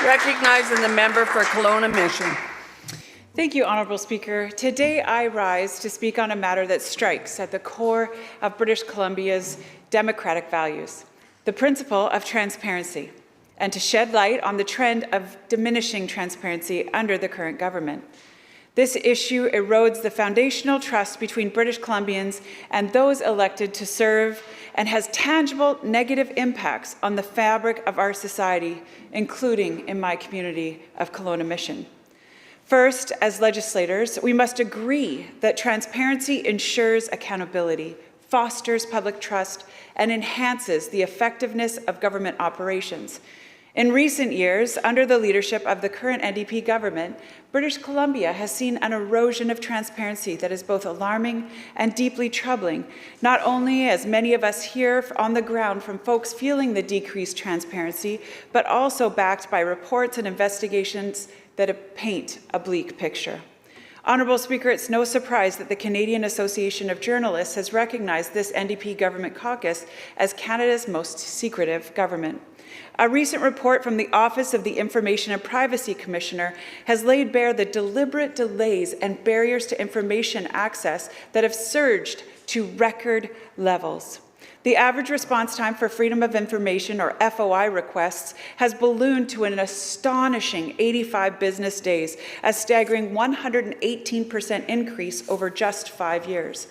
Recognizing the member for Kelowna Mission.
Thank you, Honourable Speaker. Today I rise to speak on a matter that strikes at the core of British Columbia's democratic values, the principle of transparency, and to shed light on the trend of diminishing transparency under the current government. This issue erodes the foundational trust between British Columbians and those elected to serve and has tangible negative impacts on the fabric of our society, including in my community of Kelowna Mission. First, as legislators, we must agree that transparency ensures accountability, fosters public trust, and enhances the effectiveness of government operations. In recent years, under the leadership of the current NDP government, British Columbia has seen an erosion of transparency that is both alarming and deeply troubling, not only as many of us hear on the ground from folks feeling the decreased transparency, but also backed by reports and investigations that paint a bleak picture. Honourable Speaker, it's no surprise that the Canadian Association of Journalists has recognized this NDP government caucus as Canada's most secretive government. A recent report from the Office of the Information and Privacy Commissioner has laid bare the deliberate delays and barriers to information access that have surged to record levels. The average response time for Freedom of Information, or FOI, requests has ballooned to an astonishing 85 business days, a staggering 118% increase over just 5 years.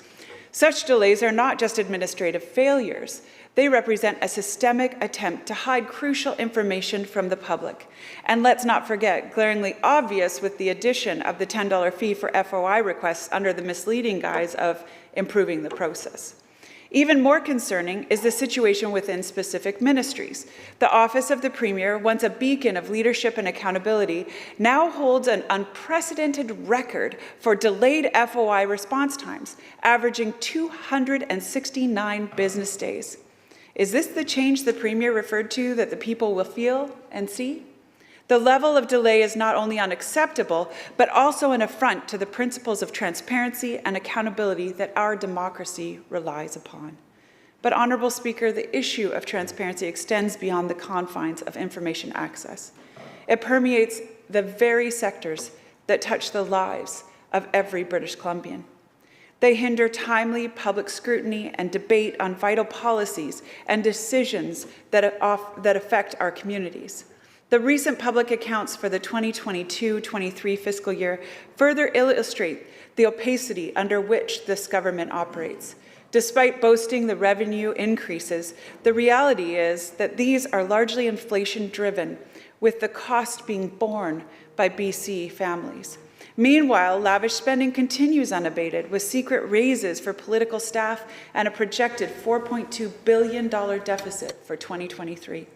Such delays are not just administrative failures. They represent a systemic attempt to hide crucial information from the public. And let's not forget, glaringly obvious with the addition of the $10 fee for FOI requests under the misleading guise of improving the process. Even more concerning is the situation within specific ministries. The Office of the Premier, once a beacon of leadership and accountability, now holds an unprecedented record for delayed FOI response times, averaging 269 business days. Is this the change the Premier referred to that the people will feel and see? The level of delay is not only unacceptable, but also an affront to the principles of transparency and accountability that our democracy relies upon. But, Honourable Speaker, the issue of transparency extends beyond the confines of information access. It permeates the very sectors that touch the lives of every British Columbian. They hinder timely public scrutiny and debate on vital policies and decisions that affect our communities. The recent public accounts for the 2022-23 fiscal year further illustrate the opacity under which this government operates. Despite boasting the revenue increases, the reality is that these are largely inflation-driven, with the cost being borne by BC families. Meanwhile, lavish spending continues unabated, with secret raises for political staff and a projected $4.2 billion deficit for 2023.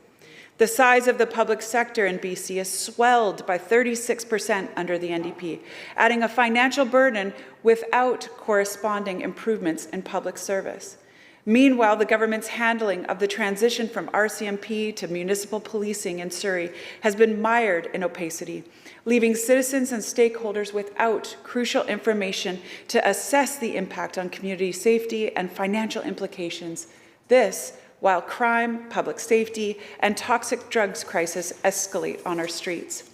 The size of the public sector in BC is swelled by 36% under the NDP, adding a financial burden without corresponding improvements in public service. Meanwhile, the government's handling of the transition from RCMP to municipal policing in Surrey has been mired in opacity, leaving citizens and stakeholders without crucial information to assess the impact on community safety and financial implications. This while crime, public safety, and toxic drugs crisis escalate on our streets.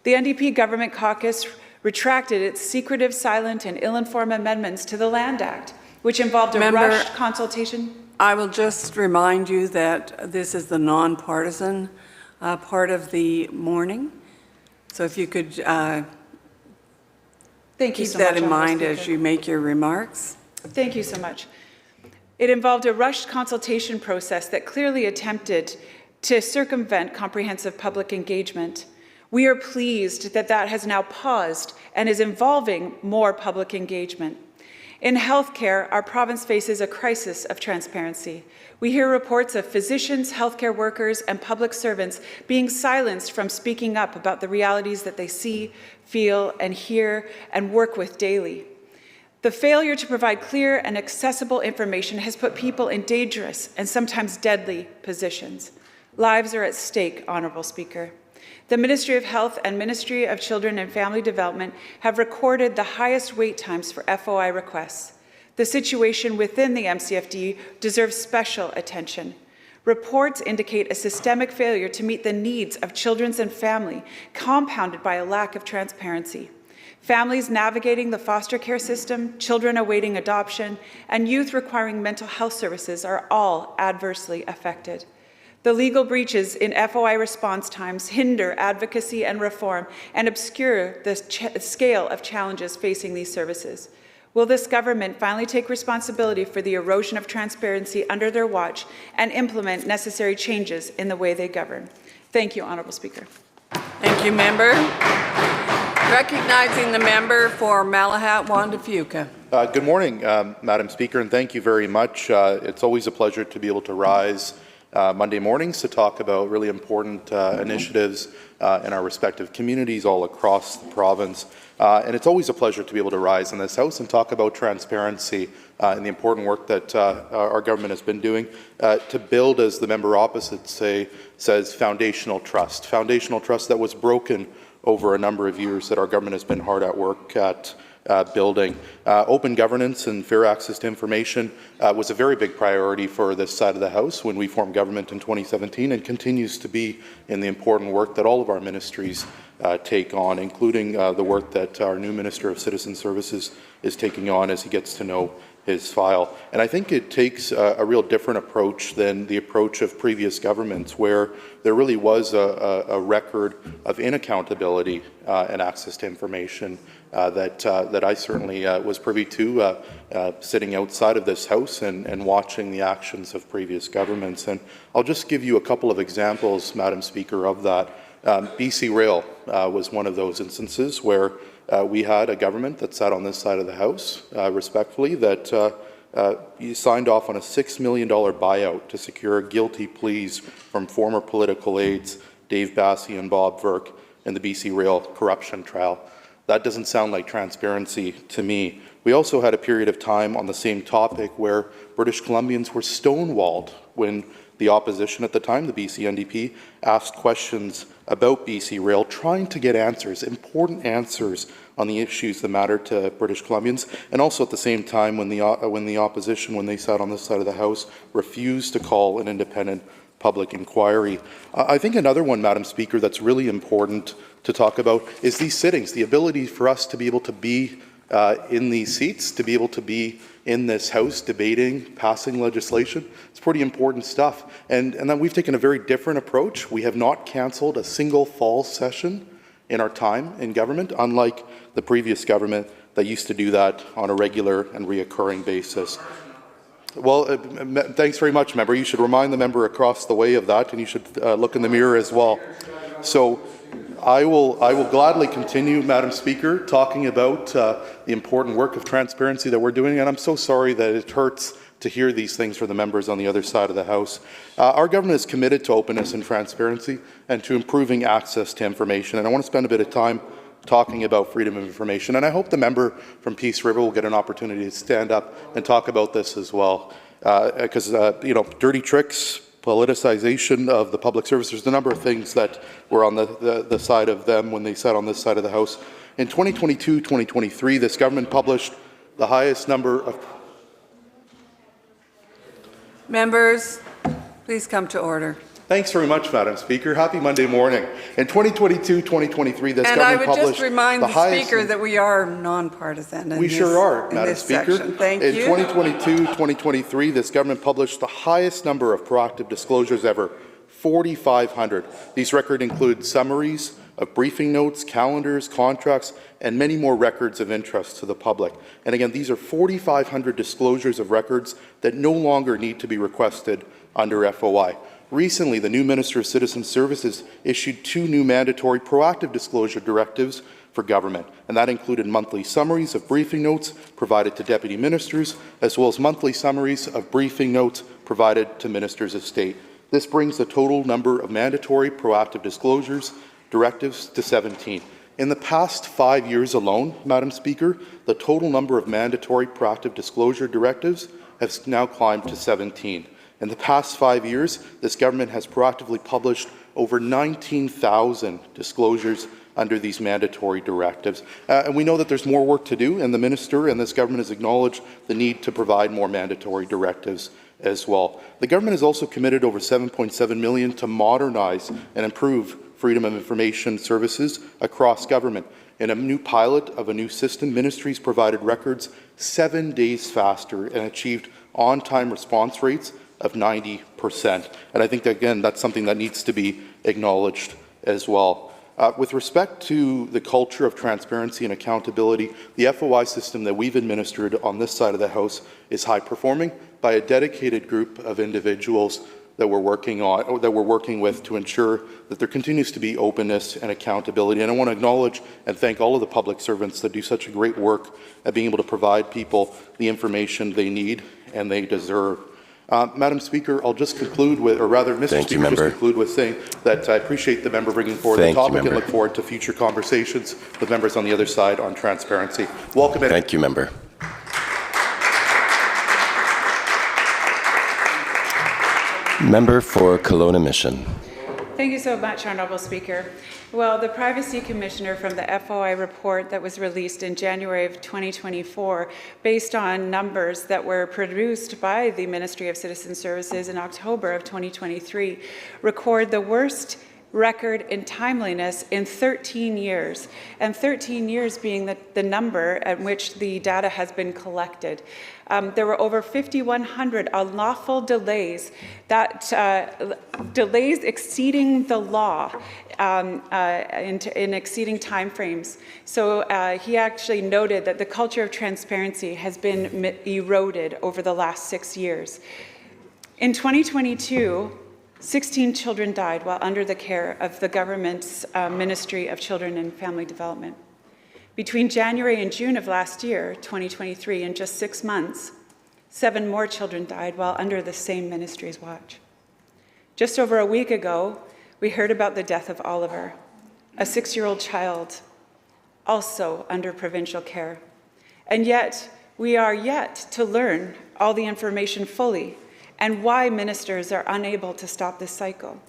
The NDP government caucus retracted its secretive, silent, and ill-informed amendments to the Land Act, which involved a rushed consultation.
I will just remind you that this is the nonpartisan part of the morning. So if you could keep that in mind as you make your remarks.
Thank you so much. It involved a rushed consultation process that clearly attempted to circumvent comprehensive public engagement. We are pleased that that has now paused and is involving more public engagement. In healthcare, our province faces a crisis of transparency. We hear reports of physicians, healthcare workers, and public servants being silenced from speaking up about the realities that they see, feel, and hear, and work with daily. The failure to provide clear and accessible information has put people in dangerous and sometimes deadly positions. Lives are at stake, Honourable Speaker. The Ministry of Health and Ministry of Children and Family Development have recorded the highest wait times for FOI requests. The situation within the MCFD deserves special attention. Reports indicate a systemic failure to meet the needs of children and family, compounded by a lack of transparency. Families navigating the foster care system, children awaiting adoption, and youth requiring mental health services are all adversely affected. The legal breaches in FOI response times hinder advocacy and reform and obscure the scale of challenges facing these services. Will this government finally take responsibility for the erosion of transparency under their watch and implement necessary changes in the way they govern? Thank you, Honourable Speaker.
Thank you, member. Recognizing the member for Malahat Wanda Fuca.
Good morning, Madam Speaker, and thank you very much. It's always a pleasure to be able to rise Monday mornings to talk about really important initiatives in our respective communities all across the province. And it's always a pleasure to be able to rise in this House and talk about transparency and the important work that our government has been doing to build, as the member opposite says, foundational trust that was broken over a number of years that our government has been hard at work at building. Open governance and fair access to information was a very big priority for this side of the House when we formed government in 2017 and continues to be in the important work that all of our ministries take on, including the work that our new Minister of Citizen Services is taking on as he gets to know his file. And I think it takes a real different approach than the approach of previous governments, where there really was a record of inaccountability and access to information that I certainly was privy to sitting outside of this House and watching the actions of previous governments. And I'll just give you a couple of examples, Madam Speaker, of that. BC Rail was one of those instances where we had a government that sat on this side of the House, respectfully, that signed off on a $6 million buyout to secure guilty pleas from former political aides Dave Bassey and Bob Verk in the BC Rail corruption trial. That doesn't sound like transparency to me. We also had a period of time on the same topic where British Columbians were stonewalled when the opposition at the time, the BC NDP, asked questions about BC Rail, trying to get answers, important answers on the issues that matter to British Columbians, and also at the same time when the opposition, when they sat on this side of the House, refused to call an independent public inquiry. I think another one, Madam Speaker, that's really important to talk about is these sittings, the ability for us to be able to be in these seats, to be able to be in this House debating, passing legislation. It's pretty important stuff. And then we've taken a very different approach. We have not cancelled a single fall session in our time in government, unlike the previous government that used to do that on a regular and reoccurring basis. Well, thanks very much, member. You should remind the member across the way of that, and you should look in the mirror as well. So I will gladly continue, Madam Speaker, talking about the important work of transparency that we're doing, and I'm so sorry that it hurts to hear these things from the members on the other side of the House. Our government is committed to openness and transparency and to improving access to information, and I want to spend a bit of time talking about freedom of information, and I hope the member from Peace River will get an opportunity to stand up and talk about this as well, because dirty tricks, politicization of the public service, there's a number of things that were on the side of them when they sat on this side of the House. In 2022-2023, this government published the highest number of...
Members, please come to order.
Thanks very much, Madam Speaker. Happy Monday morning. In 2022-2023, this government published the highest... And I would just
remind the Speaker that we are nonpartisan.
We sure are, Madam Speaker.
Thank you.
In 2022-2023, this government published the highest number of proactive disclosures ever, 4,500. These records include summaries of briefing notes, calendars, contracts, and many more records of interest to the public. And again, these are 4,500 disclosures of records that no longer need to be requested under FOI. Recently, the new Minister of Citizen Services issued 2 new mandatory proactive disclosure directives for government, and that included monthly summaries of briefing notes provided to deputy ministers, as well as monthly summaries of briefing notes provided to ministers of state. This brings the total number of mandatory proactive disclosures directives to 17. In the past 5 years alone, Madam Speaker, the total number of mandatory proactive disclosure directives has now climbed to 17. In the past 5 years, this government has proactively published over 19,000 disclosures under these mandatory directives. And we know that there's more work to do, and the Minister and this government has acknowledged the need to provide more mandatory directives as well. The government has also committed over $7.7 million to modernize and improve freedom of information services across government. In a new pilot of a new system, ministries provided records 7 days faster and achieved on-time response rates of 90%. And I think, that, again, that's something that needs to be acknowledged as well. With respect to the culture of transparency and accountability, the FOI system that we've administered on this side of the House is high-performing by a dedicated group of individuals that we're working with to ensure that there continues to be openness and accountability. And I want to acknowledge and thank all of the public servants that do such a great work at being able to provide people the information they need and they deserve. Madam Speaker, I'll just conclude with, or rather, Mr. Speaker, just conclude with saying that I appreciate the member bringing forward the topic and look forward to future conversations with members on the other side on transparency. Welcome.
Thank you, member. Member for Kelowna Mission.
Thank you so much, Honourable Speaker. Well, the Privacy Commissioner from the FOI report that was released in January of 2024, based on numbers that were produced by the Ministry of Citizen Services in October of 2023, record the worst record in timeliness in 13 years, and 13 years being the number at which the data has been collected. There were over 5,100 unlawful delays, delays exceeding the law in exceeding timeframes. So he actually noted that the culture of transparency has been eroded over the last 6 years. In 2022, 16 children died while under the care of the government's Ministry of Children and Family Development. Between January and June of last year, 2023, in just 6 months, 7 more children died while under the same ministry's watch. Just over a week ago, we heard about the death of Oliver, a 6-year-old child, also under provincial care. And yet, we are yet to learn all the information fully and why ministers are unable to stop this cycle.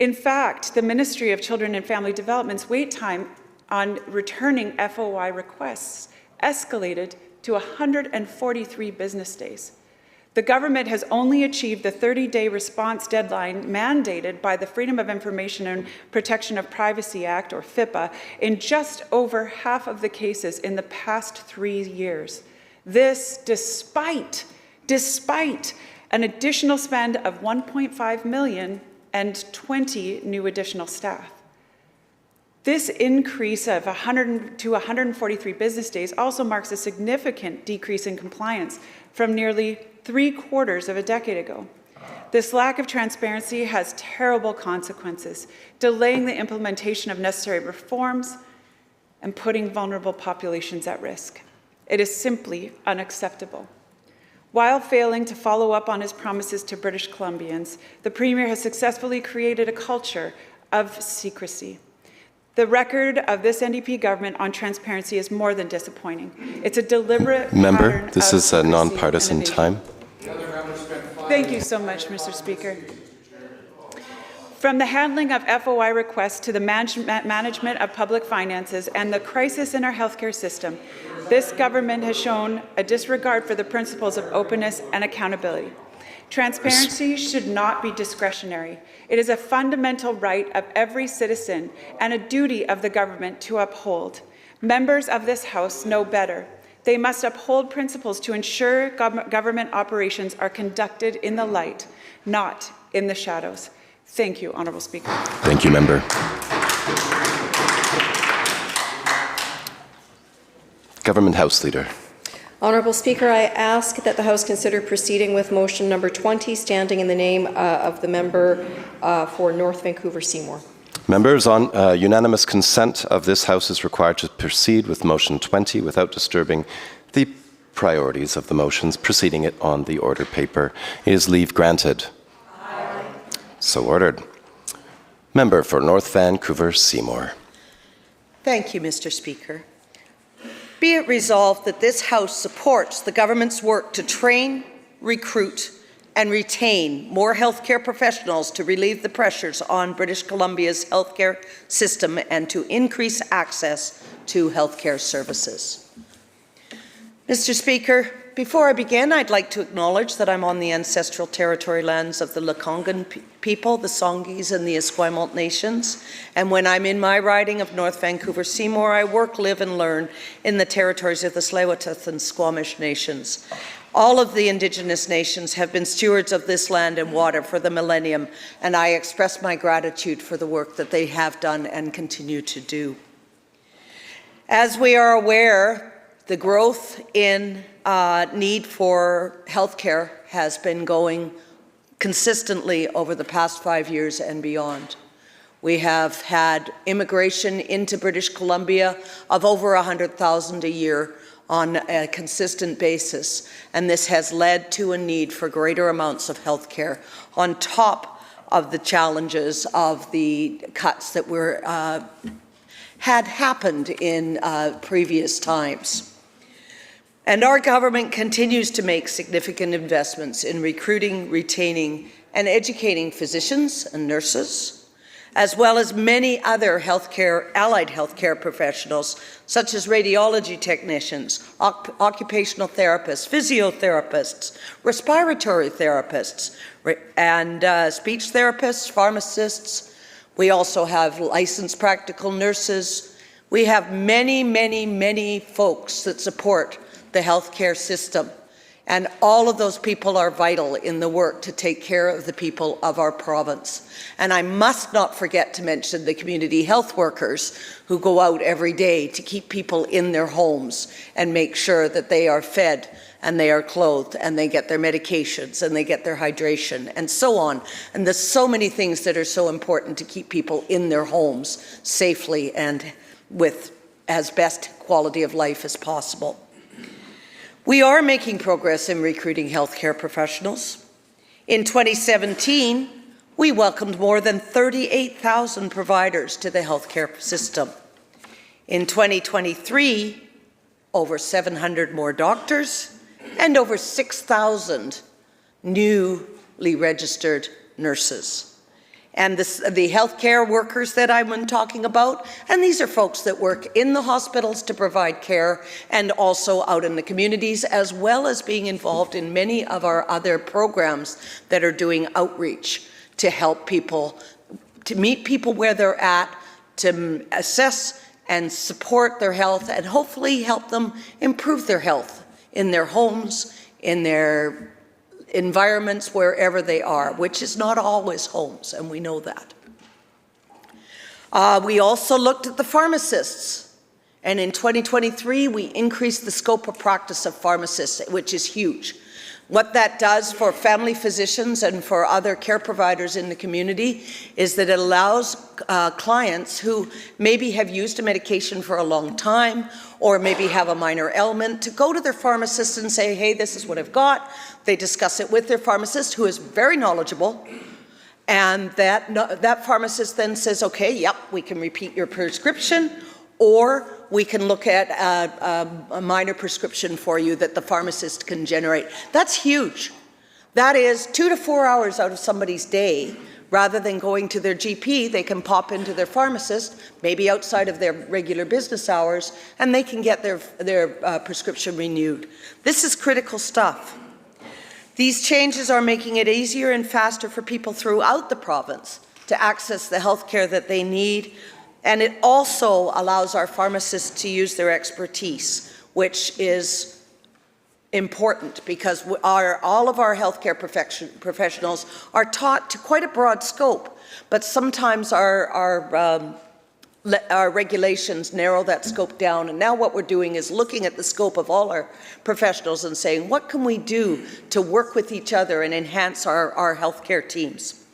In fact, the Ministry of Children and Family Development's wait time on returning FOI requests escalated to 143 business days. The government has only achieved the 30-day response deadline mandated by the Freedom of Information and Protection of Privacy Act, or FIPA, in just over half of the cases in the past 3 years. This despite an additional spend of $1.5 million and 20 new additional staff. This increase of 100 to 143 business days also marks a significant decrease in compliance from nearly 3/4 of a decade ago. This lack of transparency has terrible consequences, delaying the implementation of necessary reforms and putting vulnerable populations at risk. It is simply unacceptable. While failing to follow up on his promises to British Columbians, the Premier has successfully created a culture of secrecy. The record of this NDP government on transparency is more than disappointing. It's a deliberate
Member, this is a non-partisan time.
Thank you so much, Mr. Speaker. From the handling of FOI requests to the management of public finances and the crisis in our healthcare system, this government has shown a disregard for the principles of openness and accountability. Transparency should not be discretionary. It is a fundamental right of every citizen and a duty of the government to uphold. Members of this House know better. They must uphold principles to ensure government operations are conducted in the light, not in the shadows. Thank you, Honourable Speaker.
Thank you, Member. Government House Leader.
Honourable Speaker, I ask that the House consider proceeding with motion number 20, standing in the name of the member for North Vancouver Seymour.
Members, on unanimous consent of this House is required to proceed with motion 20 without disturbing the priorities of the motions preceding it on the order paper. Is leave granted? Aye. So ordered. Member for North Vancouver Seymour.
Thank you, Mr. Speaker. Be it resolved that this House supports the government's work to train, recruit, and retain more healthcare professionals to relieve the pressures on British Columbia's healthcare system and to increase access to healthcare services. Mr. Speaker, before I begin, I'd like to acknowledge that I'm on the ancestral territory lands of the Lekwungen people, the Songhees and the Esquimalt nations. And when I'm in my riding of North Vancouver Seymour, I work, live, and learn in the territories of the Tsleil-Waututh and Squamish nations. All of the Indigenous nations have been stewards of this land and water for the millennium, and I express my gratitude for the work that they have done and continue to do. As we are aware, the growth in need for healthcare has been going consistently over the past 5 years and beyond. We have had immigration into British Columbia of over 100,000 a year on a consistent basis, and this has led to a need for greater amounts of healthcare on top of the challenges of the cuts that had happened in previous times. And our government continues to make significant investments in recruiting, retaining, and educating physicians and nurses, as well as many other allied healthcare professionals, such as radiology technicians, occupational therapists, physiotherapists, respiratory therapists, and speech therapists, pharmacists. We also have licensed practical nurses. We have many, many, many folks that support the healthcare system, and all of those people are vital in the work to take care of the people of our province. And I must not forget to mention the community health workers who go out every day to keep people in their homes and make sure that they are fed and they are clothed and they get their medications and they get their hydration and so on. And there's so many things that are so important to keep people in their homes safely and with as best quality of life as possible. We are making progress in recruiting healthcare professionals. In 2017, we welcomed more than 38,000 providers to the healthcare system. In 2023, over 700 more doctors and over 6,000 newly registered nurses. And the healthcare workers that I've been talking about, and these are folks that work in the hospitals to provide care and also out in the communities, as well as being involved in many of our other programs that are doing outreach to help people, to meet people where they're at, to assess and support their health, and hopefully help them improve their health in their homes, in their environments, wherever they are, which is not always homes, and we know that. We also looked at the pharmacists, and in 2023 we increased the scope of practice of pharmacists, which is huge. What that does for family physicians and for other care providers in the community is that it allows clients who maybe have used a medication for a long time or maybe have a minor ailment to go to their pharmacist and say, hey, this is what I've got. They discuss it with their pharmacist, who is very knowledgeable, and that pharmacist then says, okay, yep, we can repeat your prescription, or we can look at a minor prescription for you that the pharmacist can generate. That's huge. That is 2 to 4 hours out of somebody's day. Rather than going to their GP, they can pop into their pharmacist, maybe outside of their regular business hours, and they can get their prescription renewed. This is critical stuff. These changes are making it easier and faster for people throughout the province to access the health care that they need. And it also allows our pharmacists to use their expertise, which is important because all of our healthcare professionals are taught to quite a broad scope, but sometimes our regulations narrow that scope down. And now what we're doing is looking at the scope of all our professionals and saying, what can we do to work with each other and enhance our healthcare teams?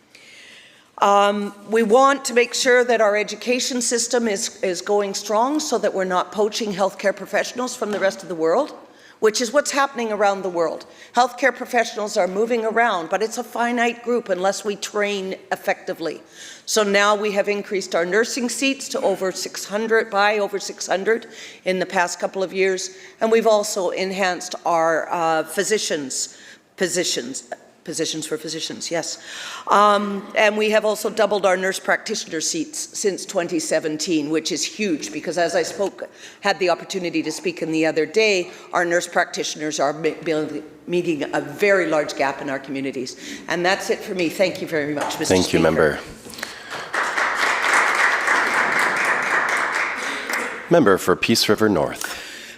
We want to make sure that our education system is going strong so that we're not poaching healthcare professionals from the rest of the world, which is what's happening around the world. Healthcare professionals are moving around, but it's a finite group unless we train effectively. So now we have increased our nursing seats to over 600, by over 600 in the past couple of years, and we've also enhanced our physicians' positions. positions for physicians, yes. And we have also doubled our nurse practitioner seats since 2017, which is huge because as I had the opportunity to speak in the other day, our nurse practitioners are meeting a very large gap in our communities. And that's it for me. Thank you very much, Mr. Speaker.
Thank you, Member. Member for Peace River North.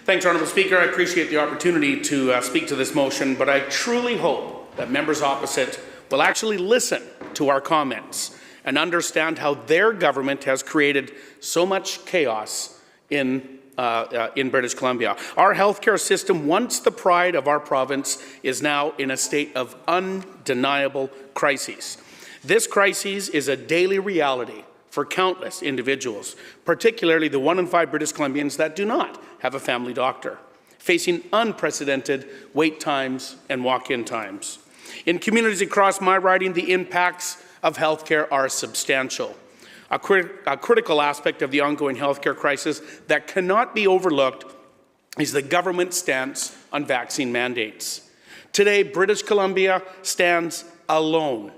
Thanks, Honourable Speaker. I appreciate the opportunity to speak to this motion, but I truly hope that members opposite will actually listen to our comments and understand how their government has created so much chaos in British Columbia. Our healthcare system, once the pride of our province, is now in a state of undeniable crises. This crisis is a daily reality for countless individuals, particularly the 1 in 5 British Columbians that do not have a family doctor, facing unprecedented wait times and walk-in times. In communities across my riding, the impacts of healthcare are substantial. A critical aspect of the ongoing healthcare crisis that cannot be overlooked is the government's stance on vaccine mandates. Today, British Columbia stands alone.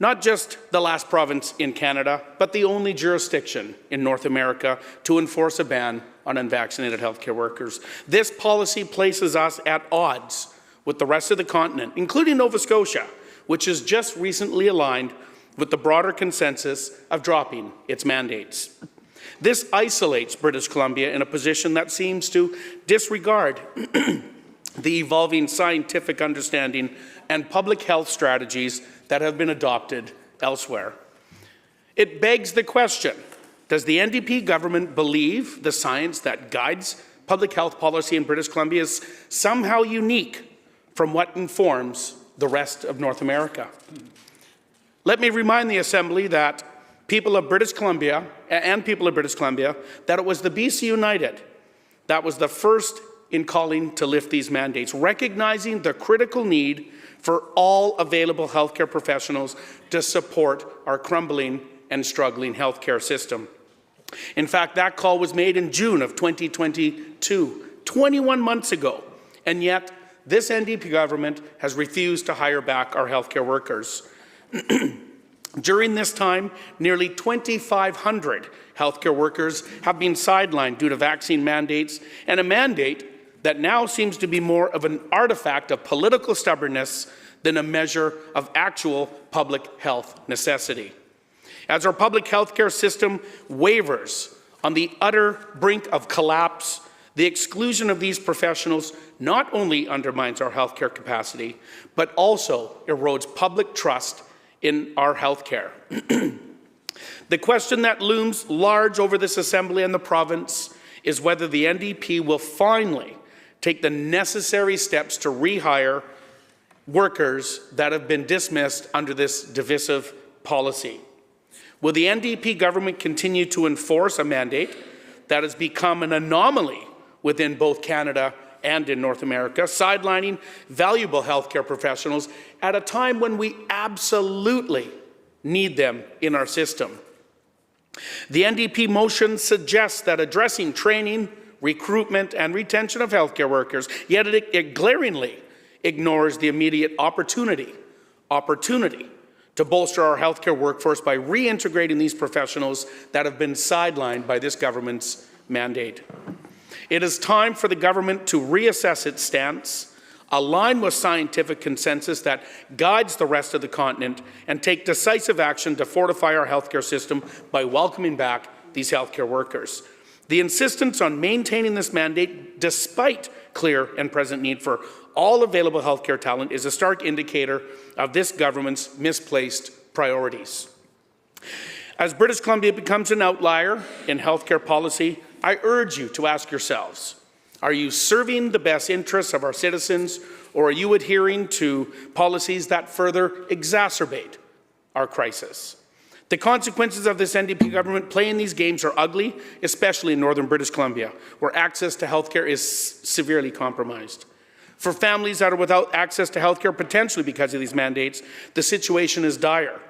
Not just the last province in Canada, but the only jurisdiction in North America to enforce a ban on unvaccinated healthcare workers. This policy places us at odds with the rest of the continent, including Nova Scotia, which has just recently aligned with the broader consensus of dropping its mandates. This isolates British Columbia in a position that seems to disregard the evolving scientific understanding and public health strategies that have been adopted elsewhere. It begs the question, does the NDP government believe the science that guides public health policy in British Columbia is somehow unique from what informs the rest of North America? Let me remind the Assembly that people of British Columbia, that it was the BC United that was the first in calling to lift these mandates, recognizing the critical need for all available healthcare professionals to support our crumbling and struggling healthcare system. In fact, that call was made in June of 2022, 21 months ago, and yet this NDP government has refused to hire back our healthcare workers. During this time, nearly 2,500 healthcare workers have been sidelined due to vaccine mandates, and a mandate that now seems to be more of an artifact of political stubbornness than a measure of actual public health necessity. As our public healthcare system wavers on the utter brink of collapse, the exclusion of these professionals not only undermines our healthcare capacity, but also erodes public trust in our healthcare. The question that looms large over this Assembly and the province is whether the NDP will finally take the necessary steps to rehire workers that have been dismissed under this divisive policy. Will the NDP government continue to enforce a mandate that has become an anomaly within both Canada and in North America, sidelining valuable healthcare professionals at a time when we absolutely need them in our system? The NDP motion suggests that addressing training, recruitment, and retention of healthcare workers, yet it glaringly ignores the immediate opportunity to bolster our healthcare workforce by reintegrating these professionals that have been sidelined by this government's mandate. It is time for the government to reassess its stance, align with scientific consensus that guides the rest of the continent, and take decisive action to fortify our healthcare system by welcoming back these healthcare workers. The insistence on maintaining this mandate, despite clear and present need for all available healthcare talent, is a stark indicator of this government's misplaced priorities. As British Columbia becomes an outlier in healthcare policy, I urge you to ask yourselves, are you serving the best interests of our citizens, or are you adhering to policies that further exacerbate our crisis? The consequences of this NDP government playing these games are ugly, especially in northern British Columbia, where access to healthcare is severely compromised. For families that are without access to healthcare potentially because of these mandates, the situation is dire,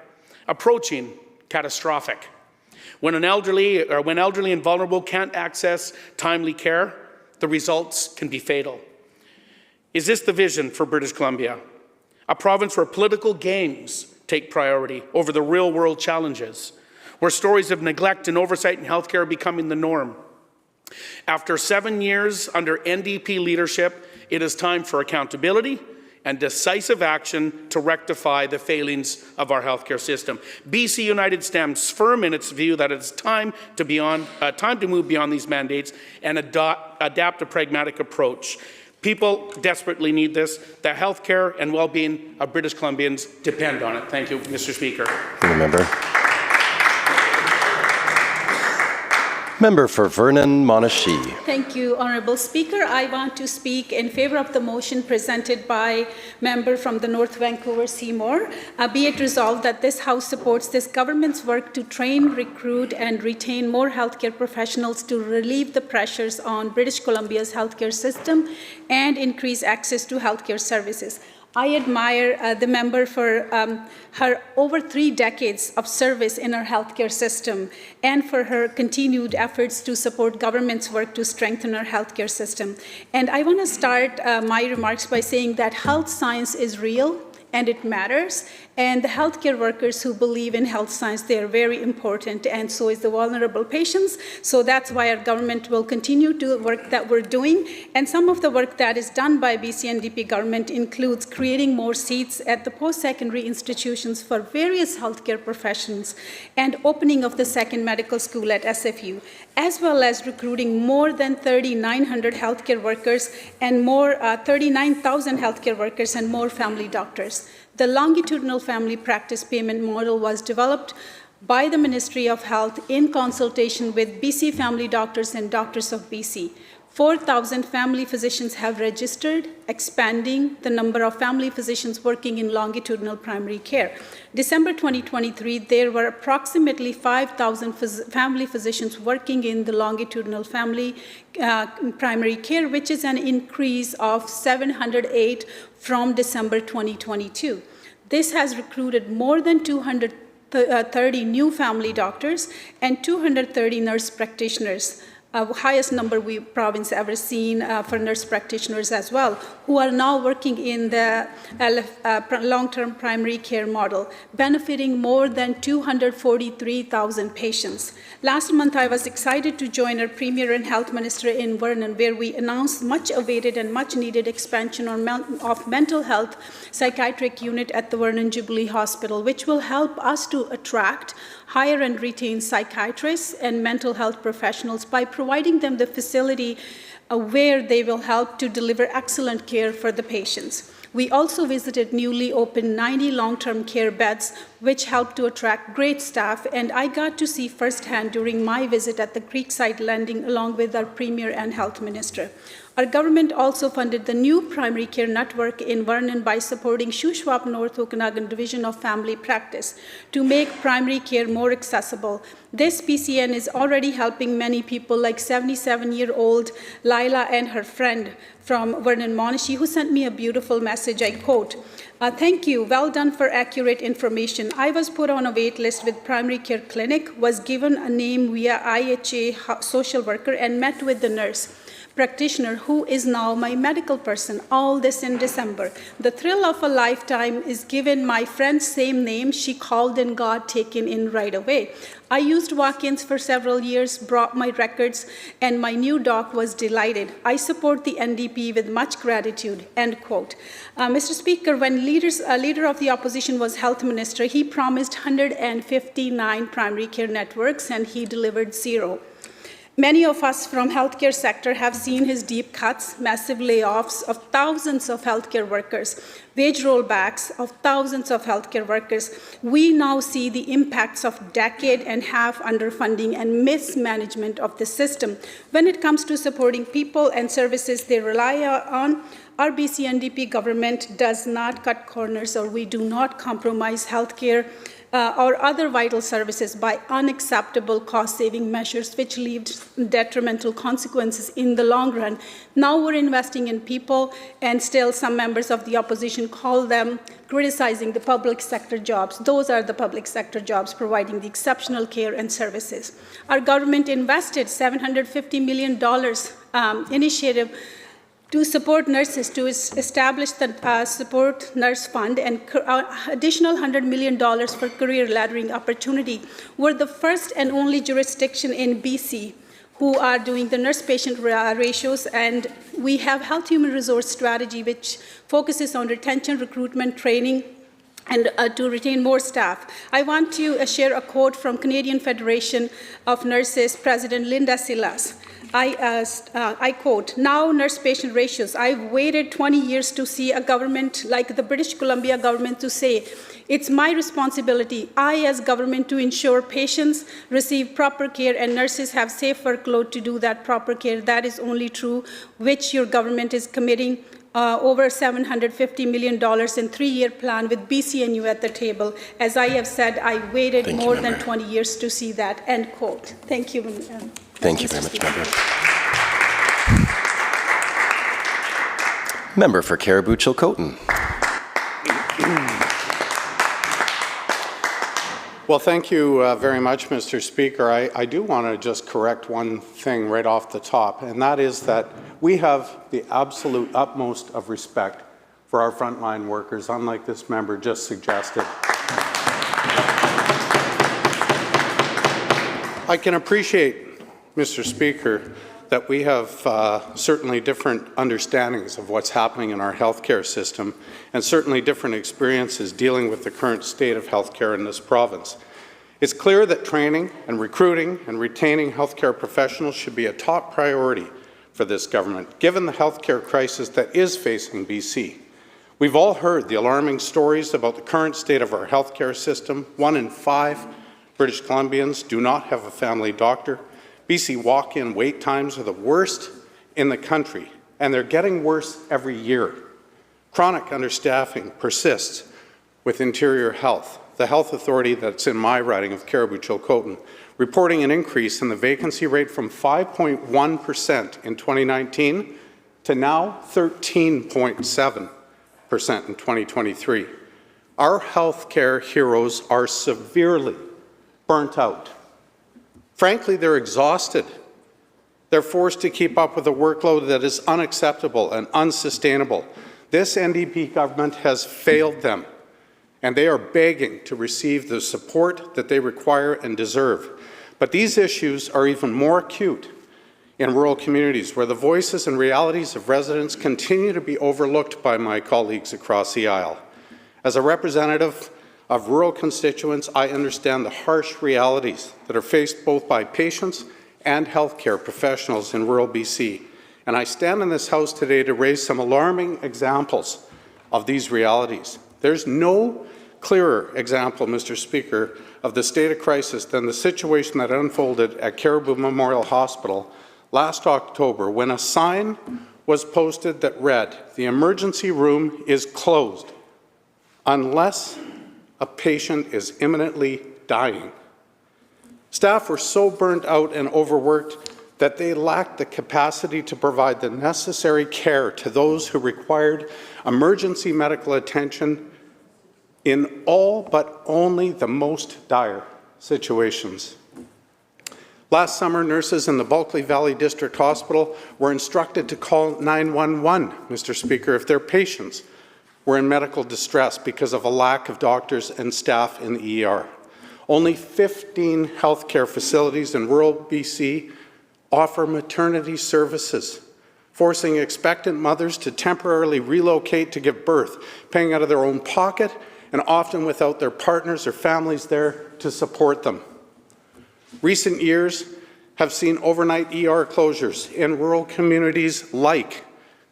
approaching catastrophic. When elderly and vulnerable can't access timely care, the results can be fatal. Is this the vision for British Columbia? a province where political games take priority over the real-world challenges, where stories of neglect and oversight in healthcare are becoming the norm. After 7 years under NDP leadership, it is time for accountability and decisive action to rectify the failings of our healthcare system. BC United stands firm in its view that it's time to move beyond these mandates and adapt a pragmatic approach. People desperately need this. The healthcare and well-being of British Columbians depend on it. Thank you, Mr. Speaker.
Member. Member for Vernon, Monashee.
Thank you, Honourable Speaker. I want to speak in favour of the motion presented by member from the North Vancouver Seymour. Be it resolved that this House supports this government's work to train, recruit and retain more healthcare professionals to relieve the pressures on British Columbia's healthcare system and increase access to healthcare services. I admire the member for her over 3 decades of service in our healthcare system and for her continued efforts to support government's work to strengthen our healthcare system. And I want to start my remarks by saying that health science is real and it matters. And the healthcare workers who believe in health science, they are very important, and so is the vulnerable patients. So that's why our government will continue to do the work that we're doing. And some of the work that is done by BC-NDP government includes creating more seats at the post-secondary institutions for various healthcare professions and opening of the second medical school at SFU, as well as recruiting more than 3,900 healthcare workers and more 39,000 healthcare workers and more family doctors. The longitudinal family practice payment model was developed by the Ministry of Health in consultation with BC Family Doctors and Doctors of BC. 4,000 family physicians have registered, expanding the number of family physicians working in longitudinal primary care. December 2023, there were approximately 5,000 family physicians working in the longitudinal family primary care, which is an increase of 708 from December 2022. This has recruited more than 230 new family doctors and 230 nurse practitioners. Highest number we province ever seen for nurse practitioners as well, who are now working in the long-term primary care model, benefiting more than 243,000 patients. Last month, I was excited to join our Premier and Health Minister in Vernon, where we announced much-awaited and much-needed expansion of mental health psychiatric unit at the Vernon Jubilee Hospital, which will help us to attract, hire and retain psychiatrists and mental health professionals by providing them the facility where they will help to deliver excellent care for the patients. We also visited newly opened 90 long-term care beds, which helped to attract great staff, and I got to see firsthand during my visit at the Creekside Landing along with our Premier and Health Minister. Our government also funded the new primary care network in Vernon by supporting Shuswap North Okanagan Division of Family Practice to make primary care more accessible. This PCN is already helping many people like 77-year-old Lila and her friend from Vernon, Monashee, who sent me a beautiful message. I quote, "Thank you, well done for accurate information. I was put on a wait list with primary care clinic, was given a name via IHA social worker and met with the nurse practitioner who is now my medical person, all this in December. The thrill of a lifetime is given my friend's same name. She called and got taken in right away. I used walk-ins for several years, brought my records, and my new doc was delighted. I support the NDP with much gratitude," end quote. Mr. Speaker, when leader of the opposition was health minister, he promised 159 primary care networks and he delivered 0. Many of us from healthcare sector have seen his deep cuts, massive layoffs of thousands of healthcare workers, wage rollbacks of thousands of healthcare workers. We now see the impacts of decade and half underfunding and mismanagement of the system. When it comes to supporting people and services they rely on, our BC-NDP government does not cut corners, or we do not compromise healthcare or other vital services by unacceptable cost-saving measures which leave detrimental consequences in the long run. Now we're investing in people, and still some members of the opposition call them criticizing the public sector jobs. Those are the public sector jobs providing the exceptional care and services. Our government invested $750 million initiative to support nurses to establish the Support Nurse Fund and additional $100 million for career laddering opportunity. We're the first and only jurisdiction in BC who are doing the nurse-patient ratios, and we have health human resource strategy which focuses on retention, recruitment, training, and to retain more staff. I want to share a quote from Canadian Federation of Nurses President Linda Silas. I quote, "Now nurse-patient ratios. I've waited 20 years to see a government like the British Columbia government to say, it's my responsibility, I as government, to ensure patients receive proper care and nurses have safe workload to do that proper care. That is only true, which your government is committing over $750 million in 3-year plan with BCNU at the table. As I have said, I waited more than 20 years to see that," end quote. Thank you.
Thank you very much, Member. Member for Caribou-Chilcotin.
Well, thank you very much, Mr. Speaker. I do want to just correct one thing right off the top, and that is that we have the absolute utmost of respect for our frontline workers, unlike this member just suggested. I can appreciate, Mr. Speaker, that we have certainly different understandings of what's happening in our healthcare system and certainly different experiences dealing with the current state of healthcare in this province. It's clear that training and recruiting and retaining healthcare professionals should be a top priority for this government, given the healthcare crisis that is facing BC. We've all heard the alarming stories about the current state of our healthcare system. 1 in 5 British Columbians do not have a family doctor. BC walk-in wait times are the worst in the country, and they're getting worse every year. Chronic understaffing persists with Interior Health, the health authority that's in my riding of Caribou-Chilcotin, reporting an increase in the vacancy rate from 5.1% in 2019 to now 13.7% in 2023. Our healthcare heroes are severely burnt out. Frankly, they're exhausted. They're forced to keep up with a workload that is unacceptable and unsustainable. This NDP government has failed them, and they are begging to receive the support that they require and deserve. But these issues are even more acute in rural communities, where the voices and realities of residents continue to be overlooked by my colleagues across the aisle. As a representative of rural constituents, I understand the harsh realities that are faced both by patients and healthcare professionals in rural BC. And I stand in this House today to raise some alarming examples of these realities. There's no clearer example, Mr. Speaker, of the state of crisis than the situation that unfolded at Caribou Memorial Hospital last October, when a sign was posted that read, "The emergency room is closed unless a patient is imminently dying." Staff were so burnt out and overworked that they lacked the capacity to provide the necessary care to those who required emergency medical attention in all but only the most dire situations. Last summer, nurses in the Bulkley Valley District Hospital were instructed to call 911, Mr. Speaker, if their patients were in medical distress because of a lack of doctors and staff in the ER. Only 15 healthcare facilities in rural BC offer maternity services, forcing expectant mothers to temporarily relocate to give birth, paying out of their own pocket and often without their partners or families there to support them. Recent years have seen overnight ER closures in rural communities like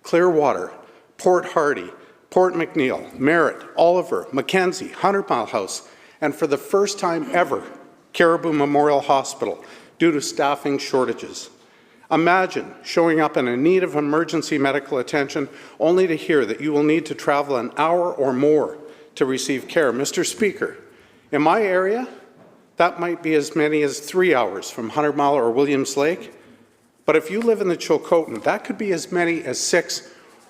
Clearwater, Port Hardy, Port McNeil, Merritt, Oliver, Mackenzie, 100 Mile House, and for the first time ever, Caribou Memorial Hospital, due to staffing shortages. Imagine showing up in a need of emergency medical attention only to hear that you will need to travel an hour or more to receive care. Mr. Speaker, in my area, that might be as many as 3 hours from 100 Mile or Williams Lake. But if you live in the Chilcotin, that could be as many as 6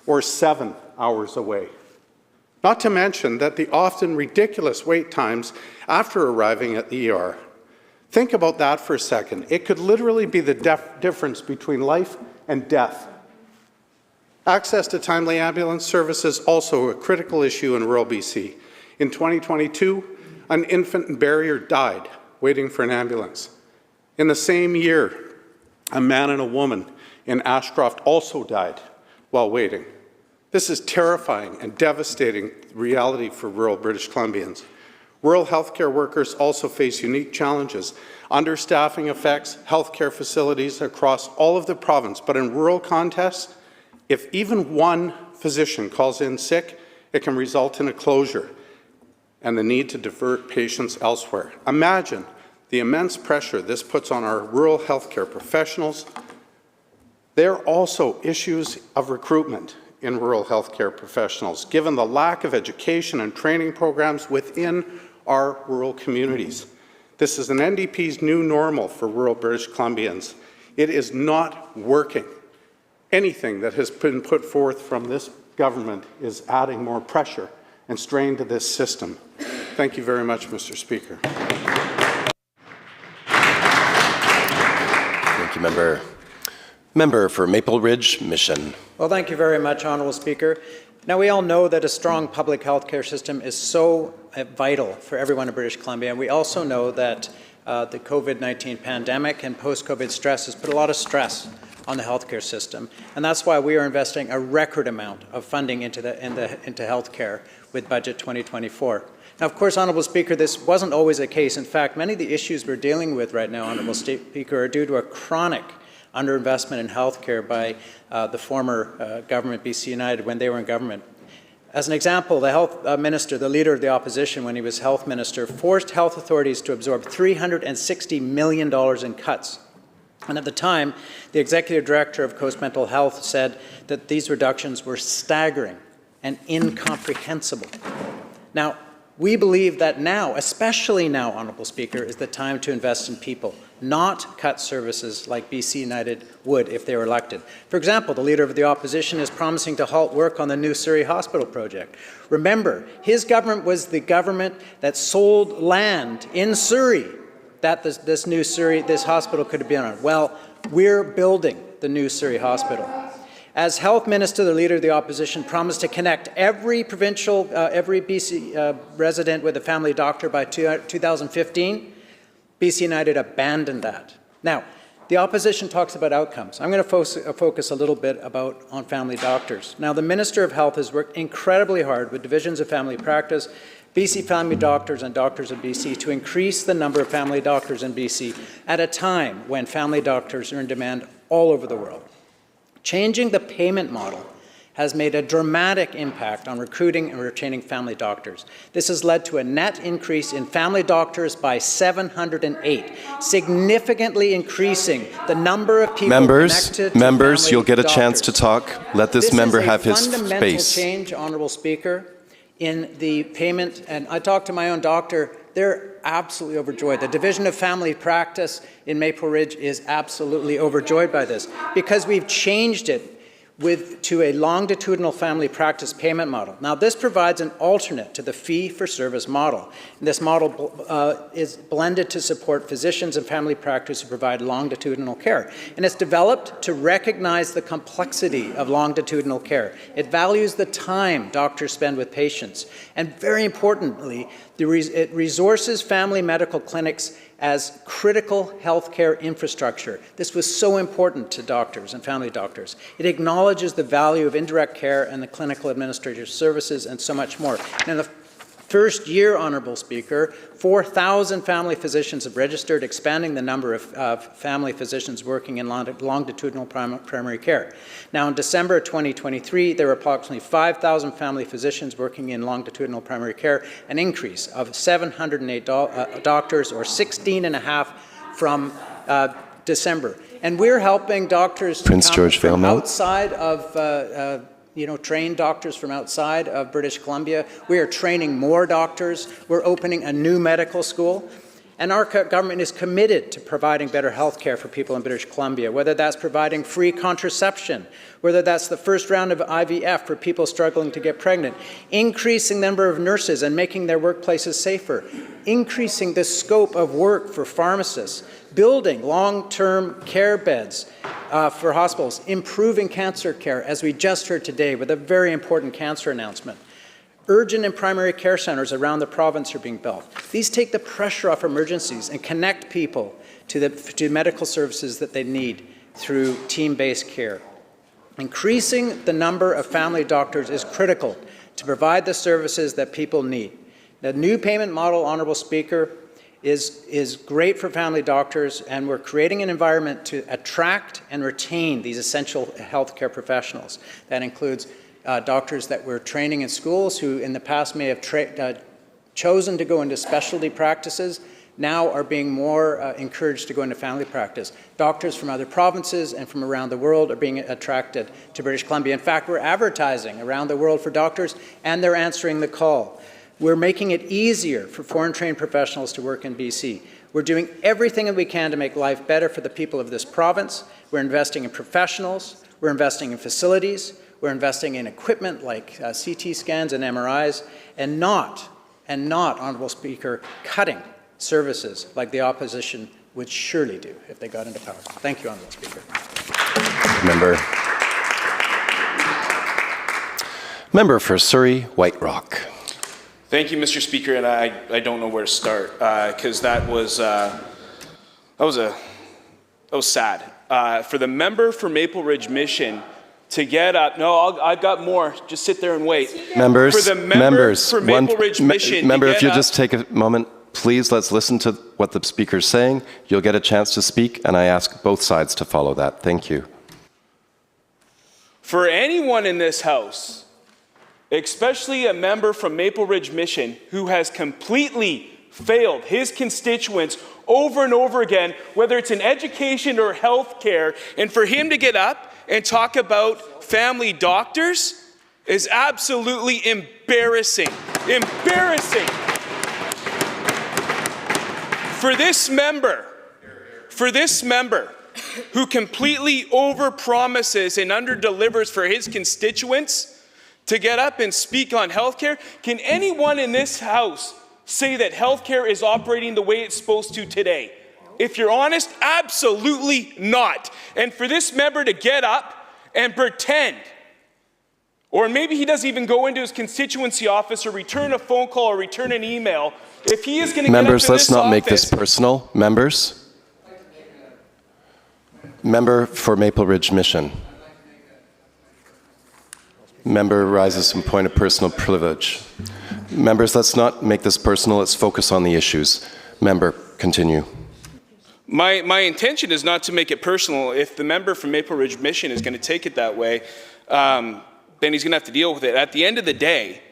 or 7 hours away. Not to mention that the often ridiculous wait times after arriving at the ER. Think about that for a second. It could literally be the difference between life and death. Access to timely ambulance service is also a critical issue in rural BC. In 2022, an infant in Barrier died waiting for an ambulance. In the same year, a man and a woman in Ashcroft also died while waiting. This is terrifying and devastating reality for rural British Columbians. Rural healthcare workers also face unique challenges. Understaffing affects healthcare facilities across all of the province, but in rural contexts, if even one physician calls in sick, it can result in a closure and the need to divert patients elsewhere. Imagine the immense pressure this puts on our rural healthcare professionals. There are also issues of recruitment in rural healthcare professionals, given the lack of education and training programs within our rural communities. This is an NDP's new normal for rural British Columbians. It is not working. Anything that has been put forth from this government is adding more pressure and strain to this system. Thank you very much, Mr. Speaker.
Thank you, Member. Member for Maple Ridge Mission.
Well, thank you very much, Honourable Speaker. Now, we all know that a strong public health care system is so vital for everyone in British Columbia, and we also know that the COVID-19 pandemic and post-COVID stress has put a lot of stress on the healthcare system, and that's why we are investing a record amount of funding into healthcare with Budget 2024. Now, of course, Honourable Speaker, this wasn't always the case. In fact, many of the issues we're dealing with right now, Honourable Speaker, are due to a chronic underinvestment in healthcare by the former government, BC United, when they were in government. As an example, the health minister, the leader of the opposition when he was health minister, forced health authorities to absorb $360 million in cuts. And at the time, the executive director of Coast Mental Health said that these reductions were staggering and incomprehensible. Now, we believe that now, especially now, Honourable Speaker, is the time to invest in people, not cut services like BC United would if they were elected. For example, the Leader of the Opposition is promising to halt work on the new Surrey Hospital project. Remember, his government was the government that sold land in Surrey that this hospital could have been on. Well, we're building the new Surrey Hospital. As Health Minister, the Leader of the Opposition promised to connect every BC resident with a family doctor by 2015. BC United abandoned that. Now, the opposition talks about outcomes. I'm going to focus a little bit on family doctors. Now, the Minister of Health has worked incredibly hard with divisions of family practice, BC Family Doctors and Doctors of BC to increase the number of family doctors in BC at a time when family doctors are in demand all over the world. Changing the payment model has made a dramatic impact on recruiting and retaining family doctors. This has led to a net increase in family doctors by 708, significantly increasing the number of people connected to
Members, you'll get a
doctors.
chance to talk. Let this member have his space.
This is a fundamental change, Honourable Speaker, in the payment, and I talked to my own doctor. They're absolutely overjoyed. The Division of Family Practice in Maple Ridge is absolutely overjoyed by this because we've changed it to a longitudinal family practice payment model. Now, this provides an alternate to the fee-for-service model. And this model is blended to support physicians and family practice who provide longitudinal care. And it's developed to recognize the complexity of longitudinal care. It values the time doctors spend with patients. And very importantly, it resources family medical clinics as critical healthcare infrastructure. This was so important to doctors and family doctors. It acknowledges the value of indirect care and the clinical administrative services and so much more. And in the first year, Honourable Speaker, 4,000 family physicians have registered, expanding the number of family physicians working in longitudinal primary care. Now, in December 2023, there were approximately 5,000 family physicians working in longitudinal primary care, an increase of 708 doctors, or 16.5 from December. And we're helping doctors to come from outside of trained doctors from outside of British Columbia. We are training more doctors. We're opening a new medical school. And our government is committed to providing better health care for people in British Columbia, whether that's providing free contraception, whether that's the first round of IVF for people struggling to get pregnant, increasing the number of nurses and making their workplaces safer, increasing the scope of work for pharmacists, building long-term care beds for hospitals, improving cancer care, as we just heard today with a very important cancer announcement. Urgent and primary care centres around the province are being built. These take the pressure off emergencies and connect people to medical services that they need through team-based care. Increasing the number of family doctors is critical to provide the services that people need. The new payment model, Honourable Speaker, is great for family doctors, and we're creating an environment to attract and retain these essential healthcare professionals. That includes doctors that we're training in schools who in the past may have chosen to go into specialty practices, now are being more encouraged to go into family practice. Doctors from other provinces and from around the world are being attracted to British Columbia. In fact, we're advertising around the world for doctors, and they're answering the call. We're making it easier for foreign-trained professionals to work in BC. We're doing everything that we can to make life better for the people of this province. We're investing in professionals. We're investing in facilities. We're investing in equipment like CT scans and MRIs, and not, Honourable Speaker, cutting services like the opposition would surely do if they got into power. Thank you, Honourable Speaker.
Member for Surrey, White Rock.
Thank you, Mr. Speaker, and I don't know where to start because that was sad. For the member for Maple Ridge Mission to get up. No, I've got more. Just sit there and wait.
Members,
for the member for Maple Ridge Mission.
Member, if you just take a moment, please, let's listen to what the speaker's saying. You'll get a chance to speak, and I ask both sides to follow that. Thank you.
For anyone in this House, especially a member from Maple Ridge Mission who has completely failed his constituents over and over again, whether it's in education or health care, and for him to get up and talk about family doctors is absolutely embarrassing. Embarrassing. For this member who completely overpromises and underdelivers for his constituents to get up and speak on healthcare, can anyone in this House say that healthcare is operating the way it's supposed to today? If you're honest, absolutely not. And for this member to get up and pretend, or maybe he doesn't even go into his constituency office or return a phone call or return an email, if he is going to get up in this office...
Members, let's not make this personal. Members? Member for Maple Ridge Mission. Member rises from point of personal privilege. Members, let's not make this personal. Let's focus on the issues. Member, continue.
My intention is not to make it personal. If the member from Maple Ridge Mission is going to take it that way, then he's going to have to deal with it. At the end of the day,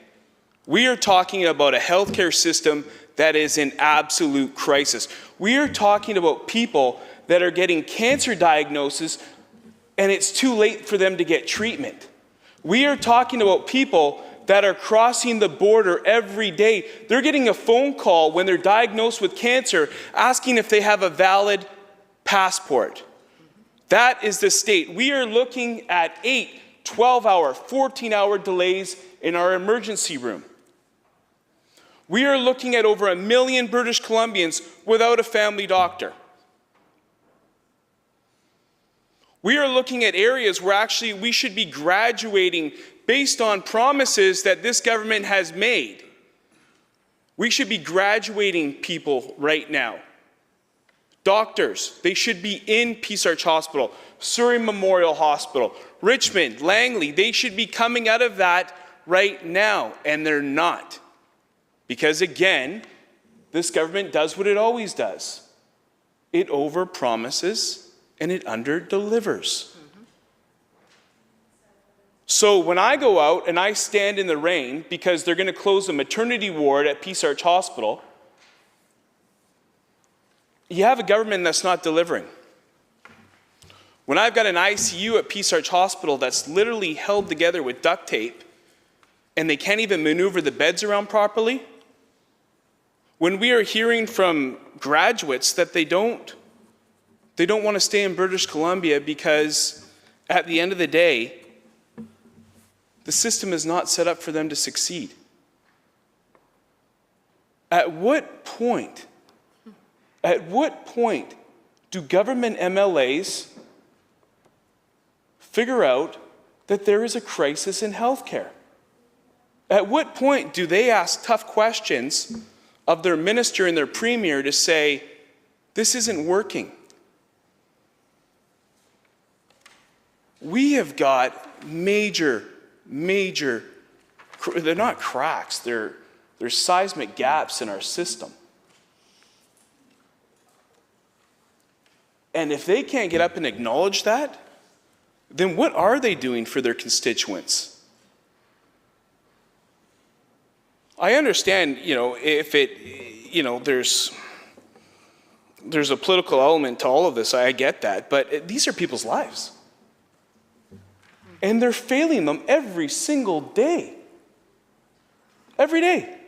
we are talking about a healthcare system that is in absolute crisis. We are talking about people that are getting cancer diagnoses and it's too late for them to get treatment. We are talking about people that are crossing the border every day. They're getting a phone call when they're diagnosed with cancer asking if they have a valid passport. That is the state. We are looking at 8, 12-hour, 14-hour delays in our emergency room. We are looking at over 1 million British Columbians without a family doctor. We are looking at areas where actually we should be graduating based on promises that this government has made. We should be graduating people right now. Doctors, they should be in Peace Arch Hospital, Surrey Memorial Hospital, Richmond, Langley, they should be coming out of that right now, and they're not. Because again, this government does what it always does. It overpromises and it underdelivers. So when I go out and I stand in the rain because they're going to close the maternity ward at Peace Arch Hospital, you have a government that's not delivering. When I've got an ICU at Peace Arch Hospital that's literally held together with duct tape and they can't even maneuver the beds around properly, when we are hearing from graduates that they don't want to stay in British Columbia because at the end of the day, the system is not set up for them to succeed. At what point do government MLAs figure out that there is a crisis in healthcare? At what point do they ask tough questions of their minister and their premier to say, this isn't working? We have got major, they're not cracks, they're seismic gaps in our system. And if they can't get up and acknowledge that, then what are they doing for their constituents? I understand, if there's a political element to all of this, I get that, but these are people's lives. And they're failing them every single day. Every day.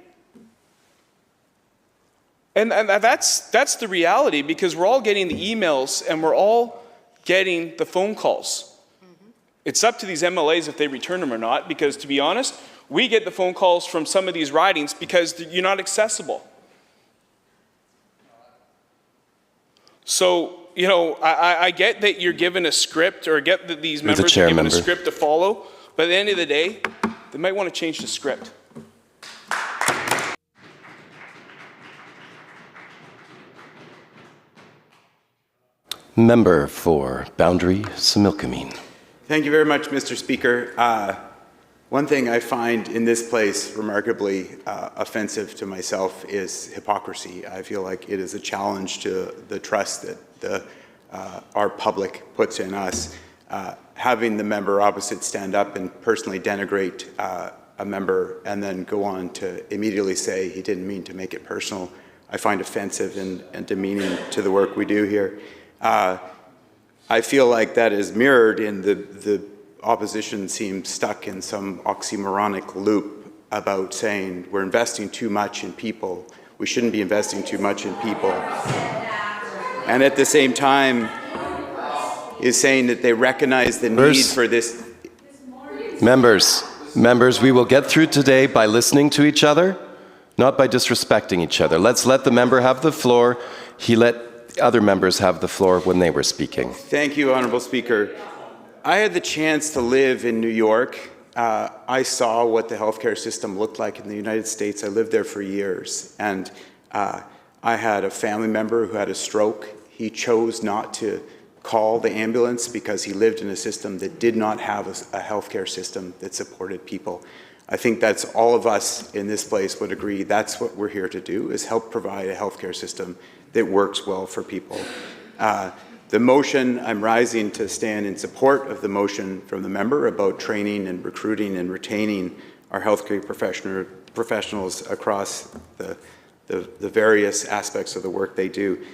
And that's the reality, because we're all getting the emails and we're all getting the phone calls. It's up to these MLAs if they return them or not, because to be honest, we get the phone calls from some of these ridings because you're not accessible. So, I get that you're given a script, or get that these members are given a script to follow, but at the end of the day, they might want to change the script.
Member for Boundary Similkameen.
Thank you very much, Mr. Speaker. One thing I find in this place remarkably offensive to myself is hypocrisy. I feel like it is a challenge to the trust that our public puts in us. Having the member opposite stand up and personally denigrate a member and then go on to immediately say he didn't mean to make it personal, I find offensive and demeaning to the work we do here. I feel like that is mirrored in the opposition seems stuck in some oxymoronic loop about saying we're investing too much in people. We shouldn't be investing too much in people. And at the same time is saying that they recognize the need for this.
Members, we will get through today by listening to each other, not by disrespecting each other. Let's let the member have the floor. He let other members have the floor when they were speaking.
Thank you, Honourable Speaker. I had the chance to live in New York. I saw what the healthcare system looked like in the United States. I lived there for years, and I had a family member who had a stroke. He chose not to call the ambulance because he lived in a system that did not have a healthcare system that supported people. I think that's all of us in this place would agree that's what we're here to do, is help provide a healthcare system that works well for people. The motion, I'm rising to stand in support of the motion from the member about training and recruiting and retaining our healthcare professionals across the various aspects of the work they do.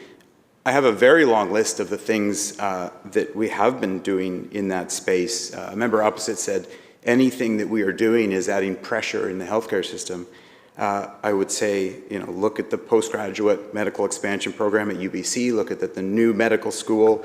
I have a very long list of the things that we have been doing in that space. A member opposite said anything that we are doing is adding pressure in the healthcare system. I would say, look at the postgraduate medical expansion program at UBC, look at the new medical school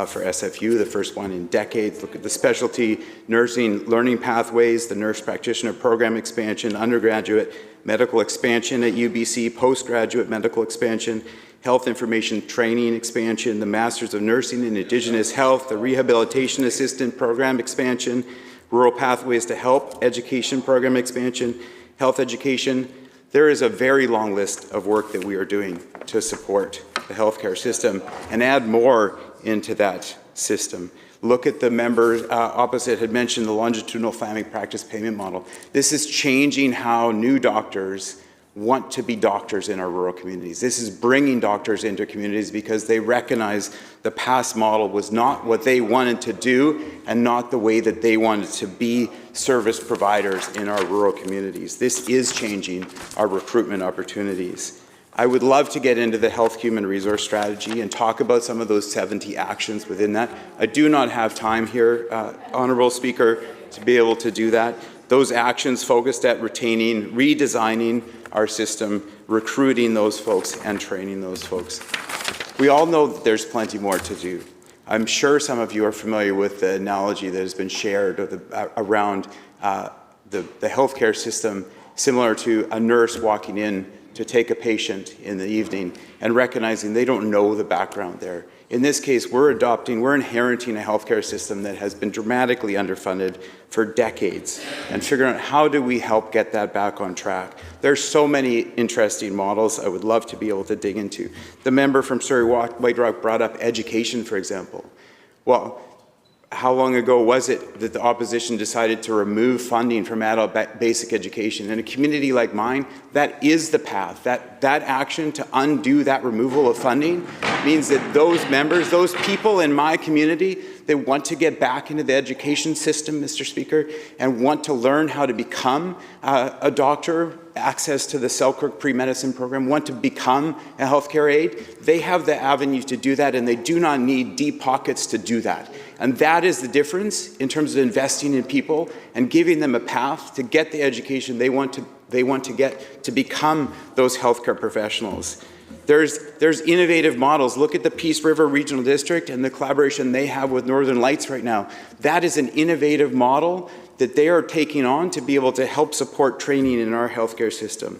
for SFU, the first one in decades, look at the specialty nursing learning pathways, the nurse practitioner program expansion, undergraduate medical expansion at UBC, postgraduate medical expansion, health information training expansion, the Masters of Nursing in Indigenous Health, the rehabilitation assistant program expansion, rural pathways to help education program expansion, health education. There is a very long list of work that we are doing to support the healthcare system and add more into that system. Look at the member opposite had mentioned the longitudinal family practice payment model. This is changing how new doctors want to be doctors in our rural communities. This is bringing doctors into communities because they recognize the past model was not what they wanted to do and not the way that they wanted to be service providers in our rural communities. This is changing our recruitment opportunities. I would love to get into the health human resource strategy and talk about some of those 70 actions within that. I do not have time here, Honourable Speaker, to be able to do that. Those actions focused at retaining, redesigning our system, recruiting those folks and training those folks. We all know that there's plenty more to do. I'm sure some of you are familiar with the analogy that has been shared around the healthcare system, similar to a nurse walking in to take a patient in the evening and recognizing they don't know the background there. In this case, we're inheriting a healthcare system that has been dramatically underfunded for decades, and figuring out how do we help get that back on track. There's so many interesting models I would love to be able to dig into. The member from Surrey White Rock brought up education, for example. Well, how long ago was it that the opposition decided to remove funding from adult basic education? In a community like mine, that is the path. That action to undo that removal of funding means that those members, those people in my community, they want to get back into the education system, Mr. Speaker, and want to learn how to become a doctor, access to the Selkirk pre-medicine program, want to become a healthcare aide. They have the avenue to do that, and they do not need deep pockets to do that. And that is the difference in terms of investing in people and giving them a path to get the education they want to get to become those healthcare professionals. There's innovative models. Look at the Peace River Regional District and the collaboration they have with Northern Lights right now. That is an innovative model that they are taking on to be able to help support training in our healthcare system.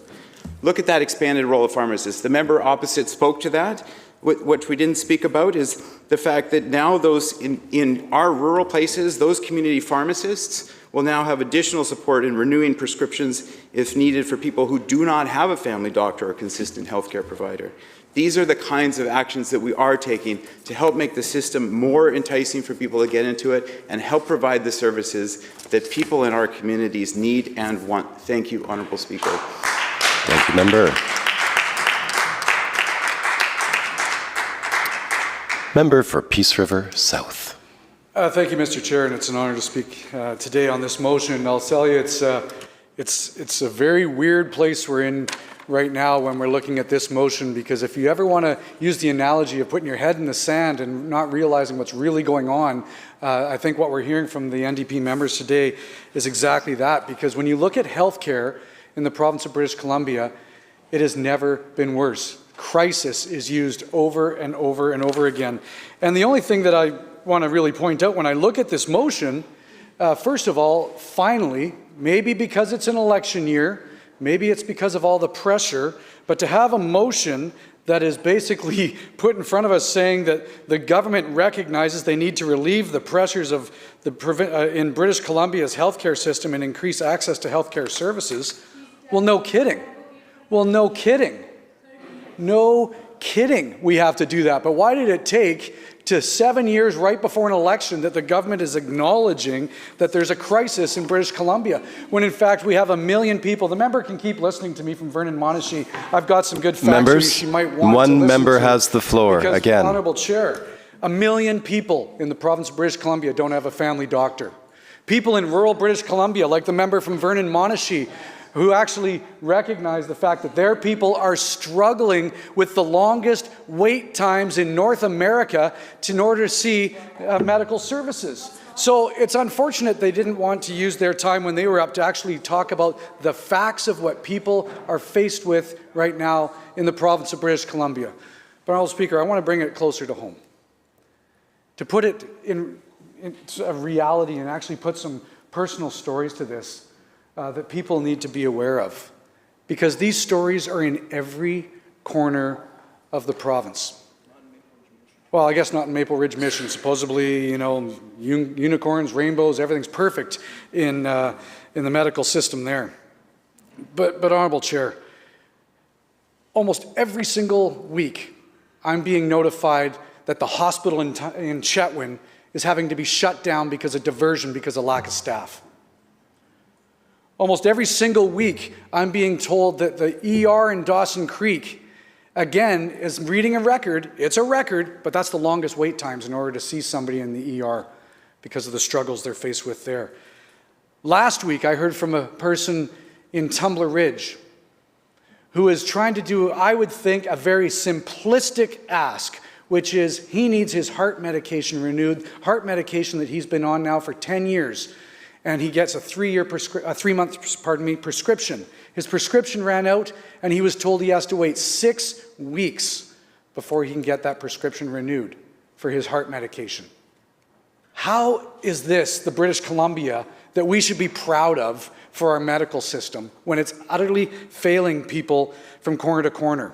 Look at that expanded role of pharmacists. The member opposite spoke to that. What we didn't speak about is the fact that now those in our rural places, those community pharmacists will now have additional support in renewing prescriptions if needed for people who do not have a family doctor or consistent healthcare provider. These are the kinds of actions that we are taking to help make the system more enticing for people to get into it and help provide the services that people in our communities need and want. Thank you, Honourable Speaker.
Thank you, Member. Member for Peace River South.
Thank you, Mr. Chair, and it's an honor to speak today on this motion. I'll tell you, it's a very weird place we're in right now when we're looking at this motion, because if you ever want to use the analogy of putting your head in the sand and not realizing what's really going on, I think what we're hearing from the NDP members today is exactly that, because when you look at healthcare in the province of British Columbia, it has never been worse. Crisis is used over and over and over again. And the only thing that I want to really point out when I look at this motion, first of all, finally, maybe because it's an election year, maybe it's because of all the pressure, but to have a motion that is basically put in front of us saying that the government recognizes they need to relieve the pressures of in British Columbia's healthcare system and increase access to healthcare services. Well, no kidding. Well, no kidding. No kidding we have to do that. But why did it take to 7 years right before an election that the government is acknowledging that there's a crisis in British Columbia, when in fact we have 1 million people? The member can keep listening to me from Vernon Monashee. I've got some good facts
Members,
she might want
one
to listen
member
to,
has the floor
because,
again.
Honourable Chair, 1 million people in the province of British Columbia don't have a family doctor. People in rural British Columbia, like the member from Vernon Monashee, who actually recognize the fact that their people are struggling with the longest wait times in North America in order to see medical services. So it's unfortunate they didn't want to use their time when they were up to actually talk about the facts of what people are faced with right now in the province of British Columbia. But, Honourable Speaker, I want to bring it closer to home. To put it in a reality and actually put some personal stories to this, that people need to be aware of, because these stories are in every corner of the province. Well, I guess not in Maple Ridge Mission. Supposedly, you know, unicorns, rainbows, everything's perfect in the medical system there. But Honourable Chair, almost every single week I'm being notified that the hospital in Chetwynd is having to be shut down because of diversion, because of lack of staff. Almost every single week, I'm being told that the ER in Dawson Creek, again, is reading a record. It's a record, but that's the longest wait times in order to see somebody in the ER because of the struggles they're faced with there. Last week, I heard from a person in Tumbler Ridge who is trying to do, I would think, a very simplistic ask, which is he needs his heart medication renewed, heart medication that he's been on now for 10 years. and he gets a 3-month prescription. His prescription ran out, and he was told he has to wait 6 weeks before he can get that prescription renewed for his heart medication. How is this the British Columbia that we should be proud of for our medical system when it's utterly failing people from corner to corner?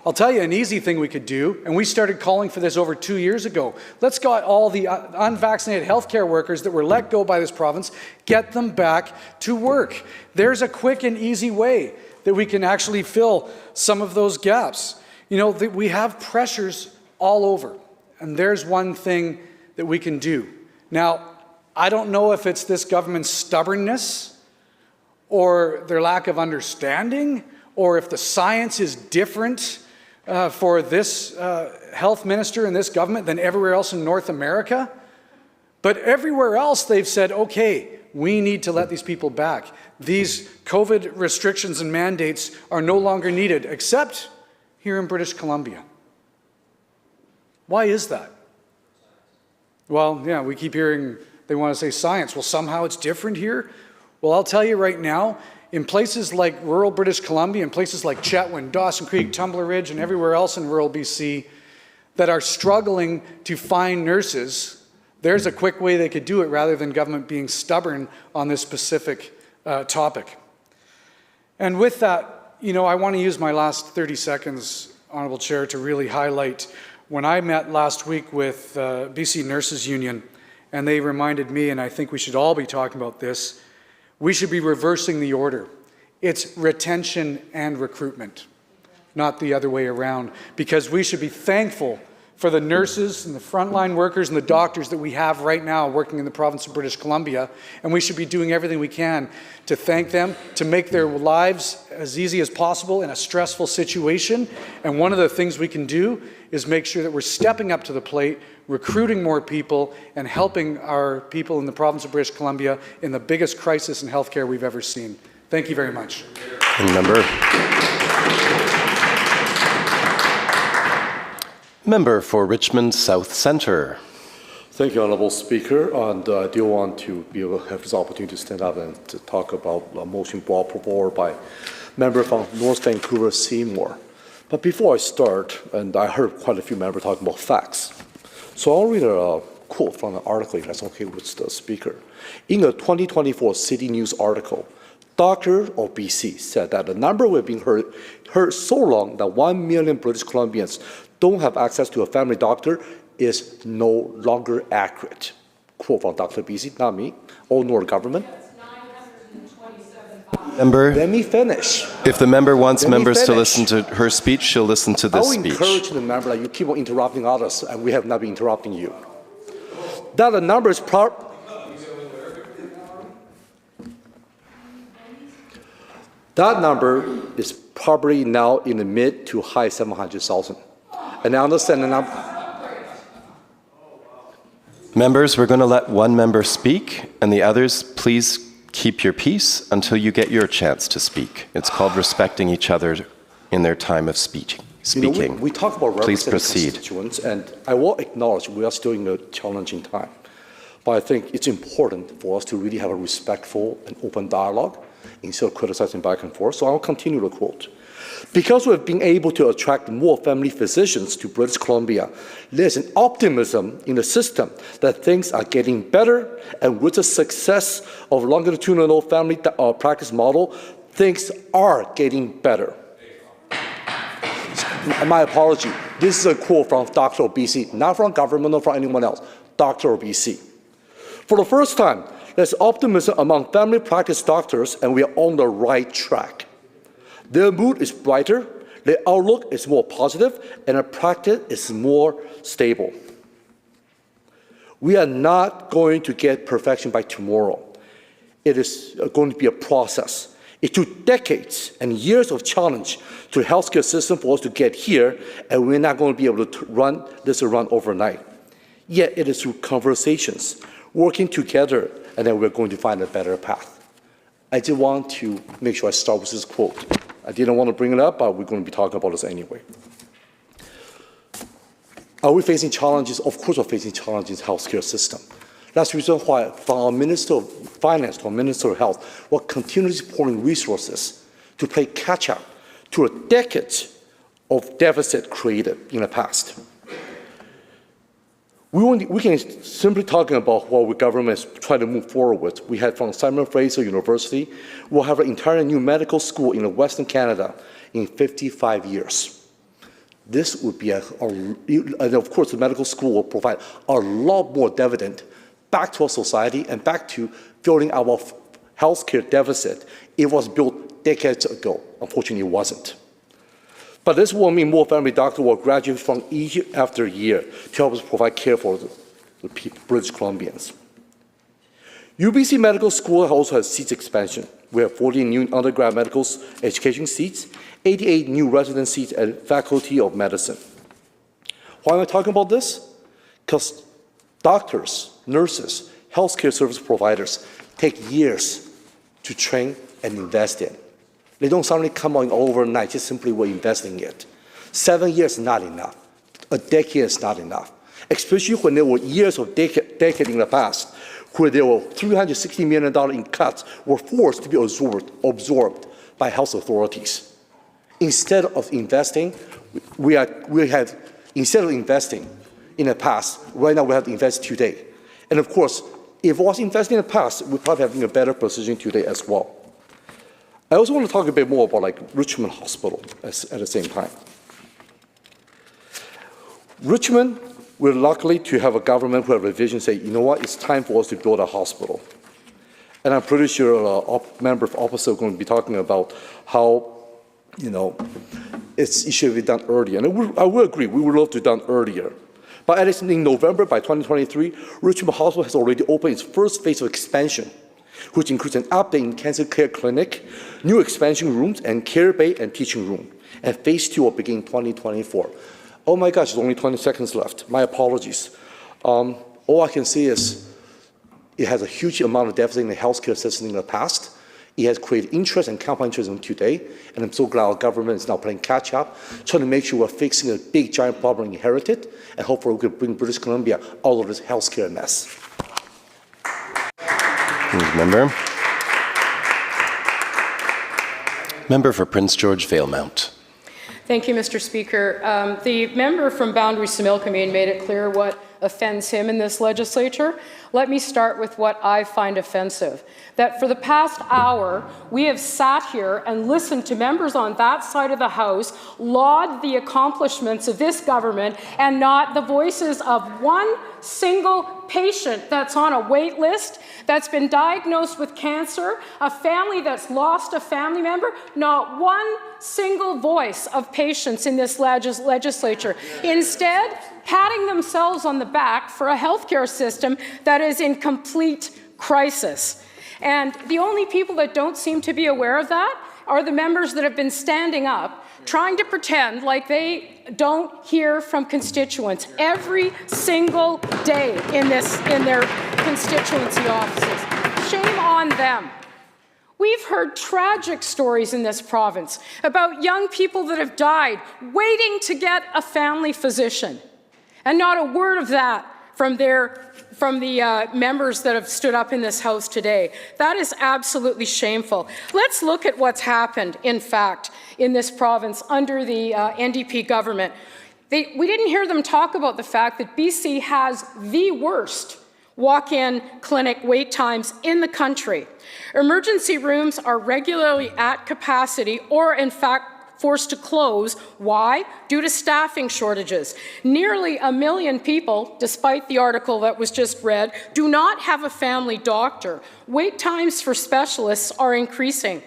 I'll tell you an easy thing we could do, and we started calling for this over 2 years ago. Let's get all the unvaccinated healthcare workers that were let go by this province, get them back to work. There's a quick and easy way that we can actually fill some of those gaps. You know, we have pressures all over, and there's one thing that we can do. Now, I don't know if it's this government's stubbornness or their lack of understanding, or if the science is different for this health minister and this government than everywhere else in North America. But everywhere else they've said, okay, we need to let these people back. These COVID restrictions and mandates are no longer needed, except here in British Columbia. Why is that? Well, yeah, we keep hearing they want to say science. Well, somehow it's different here. Well, I'll tell you right now, in places like rural British Columbia, in places like Chetwynd, Dawson Creek, Tumbler Ridge, and everywhere else in rural BC that are struggling to find nurses, there's a quick way they could do it rather than government being stubborn on this specific topic. And with that, you know, I want to use my last 30 seconds, Honourable Chair, to really highlight when I met last week with BC Nurses Union, and they reminded me, and I think we should all be talking about this, we should be reversing the order. It's retention and recruitment, not the other way around, because we should be thankful for the nurses and the frontline workers and the doctors that we have right now working in the province of British Columbia, and we should be doing everything we can to thank them, to make their lives as easy as possible in a stressful situation. And one of the things we can do is make sure that we're stepping up to the plate, recruiting more people, and helping our people in the province of British Columbia in the biggest crisis in healthcare we've ever seen. Thank you very much.
Member for Richmond South Centre.
Thank you, Honourable Speaker. And I do want to be able to have this opportunity to stand up and to talk about a motion brought forward by member from North Vancouver Seymour. But before I start, and I heard quite a few members talking about facts, so I'll read a quote from an article, if that's okay with the Speaker. In a 2024 City News article, Dr. of BC said that the number we've been heard so long that 1 million British Columbians don't have access to a family doctor is no longer accurate. Quote from Dr. BC, not me, or nor government.
Member,
let me finish.
If the member wants members to listen to her speech, she'll listen to this speech.
I will encourage the member that you keep on interrupting others, and we have not been interrupting you. That the number is that number is probably now in the mid to high 700,000. And I understand the number.
Members, we're going to let one member speak, and the others, please keep your peace until you get your chance to speak. It's called respecting each other in their time of speaking.
You know, we talk about
please
representing
proceed.
Constituents, and I will acknowledge we are still in a challenging time. But I think it's important for us to really have a respectful and open dialogue instead of criticizing back and forth. So I'll continue to quote. Because we've been able to attract more family physicians to British Columbia, there's an optimism in the system that things are getting better, and with the success of longitudinal family practice model, things are getting better. My apology. This is a quote from Dr. BC, not from government or from anyone else. Dr. BC. For the first time, there's optimism among family practice doctors, and we are on the right track. Their mood is brighter, their outlook is more positive, and their practice is more stable. We are not going to get perfection by tomorrow. It is going to be a process. It took decades and years of challenge to the healthcare system for us to get here, and we're not going to be able to run this around overnight. Yet it is through conversations, working together, and then we're going to find a better path. I did want to make sure I start with this quote. I didn't want to bring it up, but we're going to be talking about this anyway. Are we facing challenges? Of course we're facing challenges in the healthcare system. That's the reason why, from our Minister of Finance to our Minister of Health, we're continuously pouring resources to play catch-up to a decade of deficit created in the past. We can simply talking about what the government is trying to move forward with. We had from Simon Fraser University, we'll have an entire new medical school in Western Canada in 55 years. This would be and of course the medical school will provide a lot more dividend back to our society and back to filling our healthcare deficit. It was built decades ago. Unfortunately, it wasn't. But this will mean more family doctors will graduate from year after year to help us provide care for the British Columbians. UBC Medical School also has seats expansion. We have 40 new undergrad medical education seats, 88 new resident seats at Faculty of Medicine. Why am I talking about this? Because doctors, nurses, healthcare service providers take years to train and invest in. They don't suddenly come on overnight, just simply we're investing in it. 7 years is not enough. A decade is not enough. Especially when there were years of decade in the past where there were $360 million in cuts were forced to be absorbed by health authorities. Instead of investing, instead of investing in the past, right now we have to invest today. And of course, if it was investing in the past, we're probably having a better position today as well. I also want to talk a bit more about Richmond Hospital at the same time. Richmond, we're lucky to have a government who have a vision say, you know what, it's time for us to build a hospital. And I'm pretty sure a member of opposite are going to be talking about how, it should be done earlier. And I will agree, we would love to have done earlier. But at least in November, by 2023, Richmond Hospital has already opened its first phase of expansion, which includes an update in cancer care clinic, new expansion rooms, and care bay and teaching room. And phase 2 will begin in 2024. Oh my gosh, there's only 20 seconds left. My apologies. All I can say is it has a huge amount of deficit in the healthcare system in the past. It has created interest and compound interest in today, and I'm so glad our government is now playing catch up, trying to make sure we're fixing a big, giant problem inherited, and hopefully we can bring British Columbia out of this healthcare mess.
Member. Member for Prince George Valemount.
Thank you, Mr. Speaker. The member from Boundary Similkameen made it clear what offends him in this legislature. Let me start with what I find offensive. That for the past hour, we have sat here and listened to members on that side of the House laud the accomplishments of this government and not the voices of one single patient that's on a wait list, that's been diagnosed with cancer, a family that's lost a family member, not one single voice of patients in this legislature. Instead, patting themselves on the back for a healthcare system that is in complete crisis. And the only people that don't seem to be aware of that are the members that have been standing up, trying to pretend like they don't hear from constituents every single day in their constituency offices. Shame on them. We've heard tragic stories in this province about young people that have died waiting to get a family physician. And not a word of that from the members that have stood up in this House today. That is absolutely shameful. Let's look at what's happened, in fact, in this province under the NDP government. We didn't hear them talk about the fact that BC has the worst walk-in clinic wait times in the country. Emergency rooms are regularly at capacity or, in fact, forced to close. Why? Due to staffing shortages. Nearly 1 million people, despite the article that was just read, do not have a family doctor. Wait times for specialists are increasing.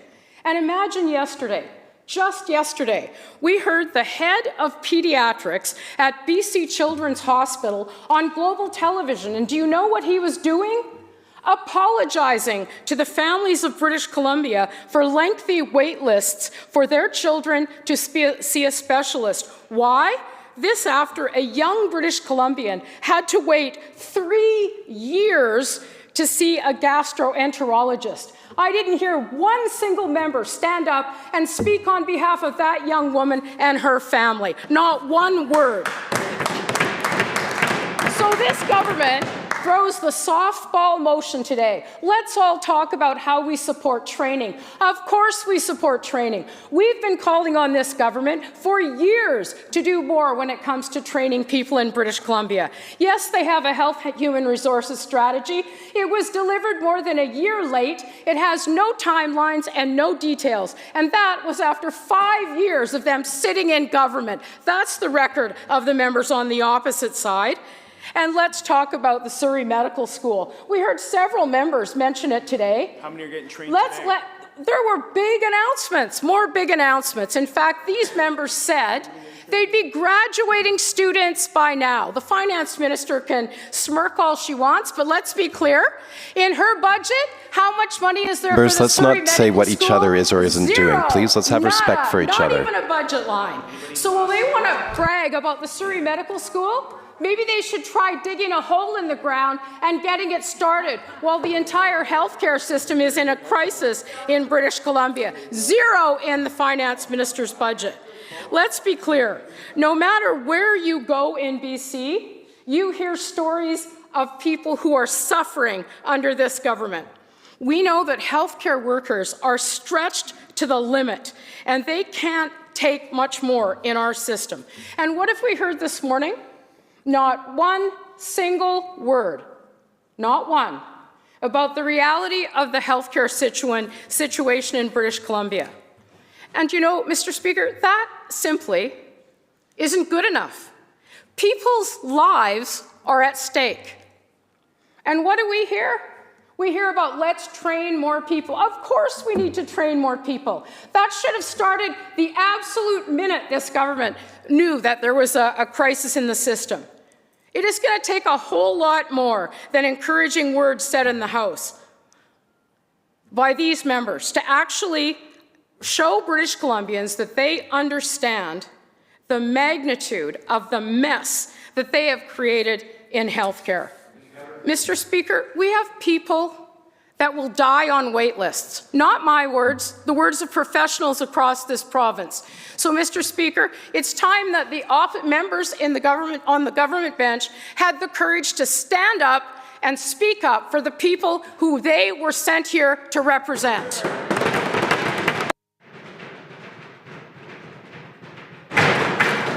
And imagine yesterday, just yesterday, we heard the head of pediatrics at BC Children's Hospital on global television. And do you know what he was doing? Apologizing to the families of British Columbia for lengthy wait lists for their children to see a specialist. Why? This after a young British Columbian had to wait 3 years to see a gastroenterologist. I didn't hear one single member stand up and speak on behalf of that young woman and her family. Not one word. So this government throws the softball motion today. Let's all talk about how we support training. Of course we support training. We've been calling on this government for years to do more when it comes to training people in British Columbia. Yes, they have a health human resources strategy. It was delivered more than a year late. It has no timelines and no details. And that was after 5 years of them sitting in government. That's the record of the members on the opposite side. And let's talk about the Surrey Medical School. We heard several members mention it today.
How many are getting trained today?
There were big announcements, more big announcements. In fact, these members said they'd be graduating students by now. The finance minister can smirk all she wants, but let's be clear. In her budget, how much money is there for the Surrey
let's not
Medical
say what each
School?
other is or isn't doing. Please, let's have respect for each other.
Not even a budget line. So while they want to brag about the Surrey Medical School, maybe they should try digging a hole in the ground and getting it started while the entire healthcare system is in a crisis in British Columbia. Zero in the finance minister's budget. Let's be clear. No matter where you go in BC, you hear stories of people who are suffering under this government. We know that healthcare workers are stretched to the limit, and they can't take much more in our system. And what have we heard this morning? Not one single word, not one, about the reality of the healthcare situation in British Columbia. And you know, Mr. Speaker, that simply isn't good enough. People's lives are at stake. And what do we hear? We hear about let's train more people. Of course we need to train more people. That should have started the absolute minute this government knew that there was a crisis in the system. It is going to take a whole lot more than encouraging words said in the House by these members to actually show British Columbians that they understand the magnitude of the mess that they have created in healthcare. Mr. Speaker, we have people that will die on wait lists. Not my words, the words of professionals across this province. So, Mr. Speaker, it's time that the members in the government, on the government bench had the courage to stand up and speak up for the people who they were sent here to represent.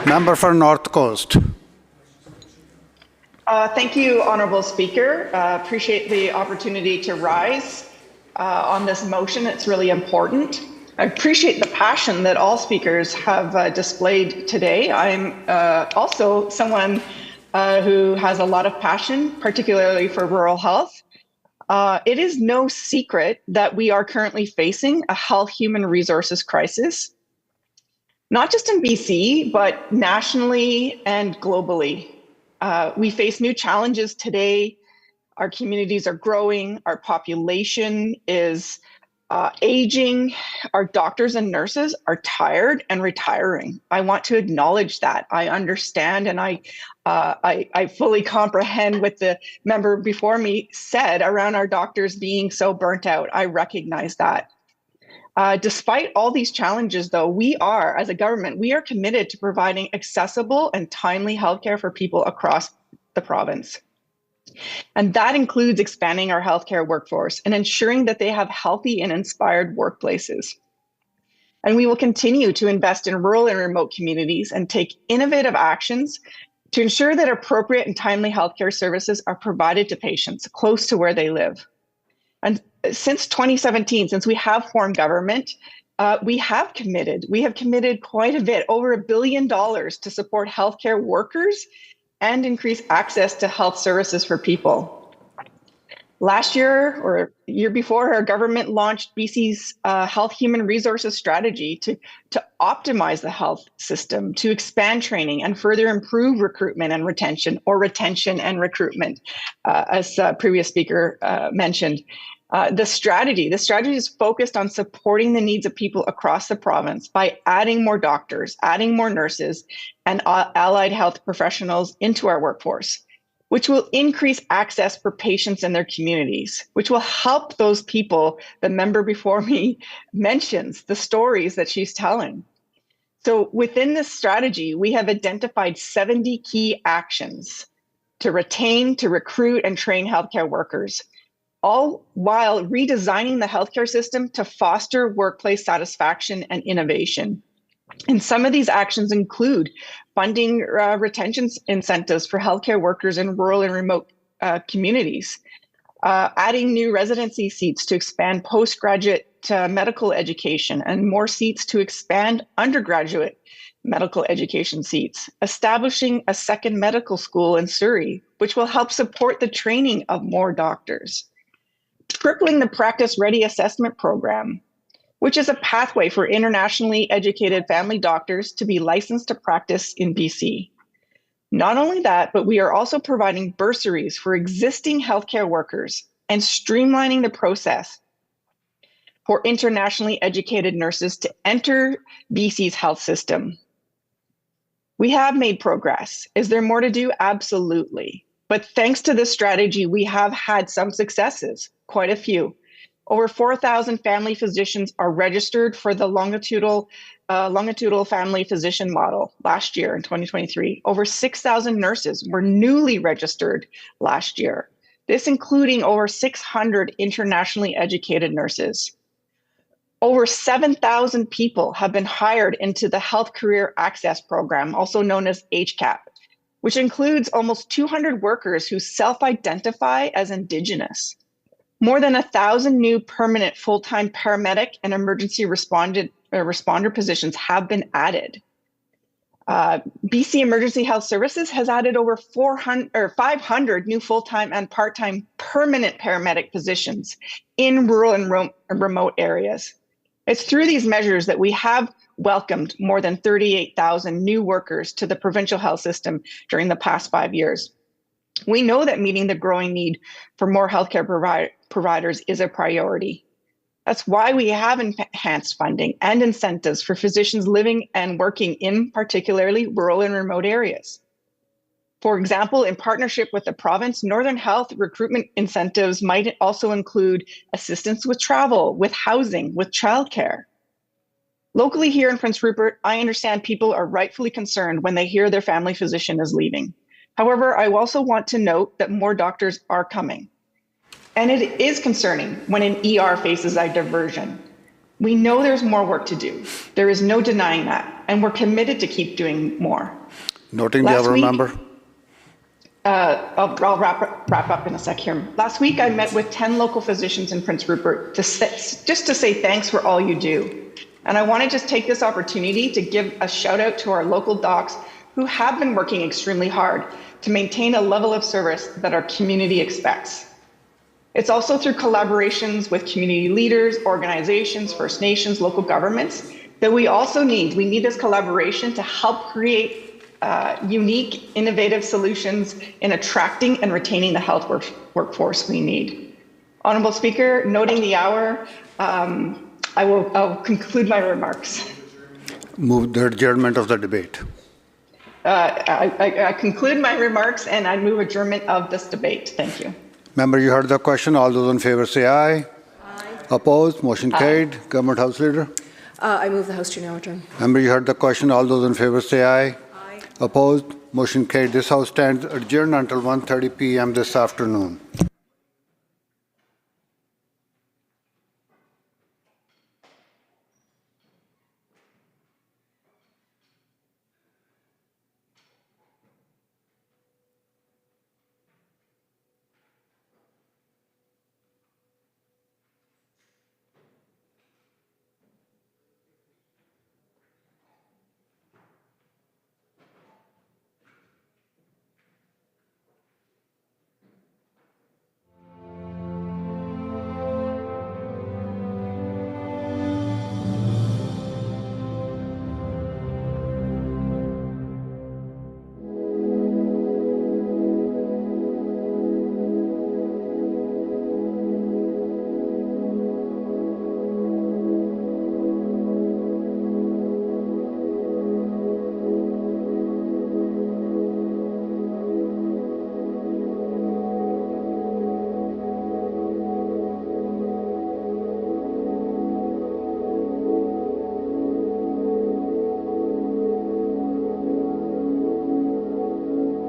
Member for North Coast.
Thank you, Honourable Speaker. Appreciate the opportunity to rise on this motion. It's really important. I appreciate the passion that all speakers have displayed today. I'm also someone who has a lot of passion, particularly for rural health. It is no secret that we are currently facing a health human resources crisis, not just in BC, but nationally and globally. We face new challenges today. Our communities are growing. Our population is aging. Our doctors and nurses are tired and retiring. I want to acknowledge that. I understand and I fully comprehend what the member before me said around our doctors being so burnt out. I recognize that. Despite all these challenges, though, we are, as a government, we are committed to providing accessible and timely healthcare for people across the province. And that includes expanding our healthcare workforce and ensuring that they have healthy and inspired workplaces. And we will continue to invest in rural and remote communities and take innovative actions to ensure that appropriate and timely healthcare services are provided to patients close to where they live. And since 2017, since we have formed government, we have committed quite a bit, over $1 billion to support healthcare workers and increase access to health services for people. Last year or year before, our government launched BC's health human resources strategy to optimize the health system, to expand training and further improve recruitment and retention, or retention and recruitment, as previous speaker mentioned. The strategy is focused on supporting the needs of people across the province by adding more doctors, adding more nurses, and allied health professionals into our workforce, which will increase access for patients and their communities, which will help those people the member before me mentions, the stories that she's telling. So within this strategy, we have identified 70 key actions to retain, to recruit, and train healthcare workers, all while redesigning the healthcare system to foster workplace satisfaction and innovation. And some of these actions include funding retention incentives for healthcare workers in rural and remote communities, adding new residency seats to expand postgraduate medical education, and more seats to expand undergraduate medical education seats, establishing a second medical school in Surrey, which will help support the training of more doctors, tripling the Practice Ready Assessment Program, which is a pathway for internationally educated family doctors to be licensed to practice in BC. Not only that, but we are also providing bursaries for existing healthcare workers and streamlining the process for internationally educated nurses to enter BC's health system. We have made progress. Is there more to do? Absolutely. But thanks to this strategy, we have had some successes, quite a few. Over 4,000 family physicians are registered for the longitudinal family physician model last year in 2023. Over 6,000 nurses were newly registered last year. This including over 600 internationally educated nurses. Over 7,000 people have been hired into the Health Career Access Program, also known as HCAP, which includes almost 200 workers who self-identify as Indigenous. More than 1,000 new permanent full-time paramedic and emergency responder positions have been added. BC Emergency Health Services has added over 500 new full-time and part-time permanent paramedic positions in rural and remote areas. It's through these measures that we have welcomed more than 38,000 new workers to the provincial health system during the past 5 years. We know that meeting the growing need for more healthcare providers is a priority. That's why we have enhanced funding and incentives for physicians living and working in particularly rural and remote areas. For example, in partnership with the province, Northern Health recruitment incentives might also include assistance with travel, with housing, with childcare. Locally here in Prince Rupert, I understand people are rightfully concerned when they hear their family physician is leaving. However, I also want to note that more doctors are coming. And it is concerning when an ER faces a diversion. We know there's more work to do. There is no denying that, and we're committed to keep doing more.
Noting the other member.
I'll wrap up in a sec here. Last week, I met with 10 local physicians in Prince Rupert just to say thanks for all you do. And I want to just take this opportunity to give a shout out to our local docs who have been working extremely hard to maintain a level of service that our community expects. It's also through collaborations with community leaders, organizations, First Nations, local governments that we also need. We need this collaboration to help create unique, innovative solutions in attracting and retaining the health workforce we need. Honourable Speaker, noting the hour, I'll conclude my remarks.
Move the adjournment of the debate.
I conclude my remarks and I move adjournment of this debate. Thank you.
Member, you heard the question. All those in favor say aye. Aye. Opposed? Motion carried. Government House Leader.
I move the House to now adjourn.
Member, you heard the question. All those in favor say aye. Aye. Opposed? Motion carried. This House stands adjourned until 1:30 p.m. this afternoon.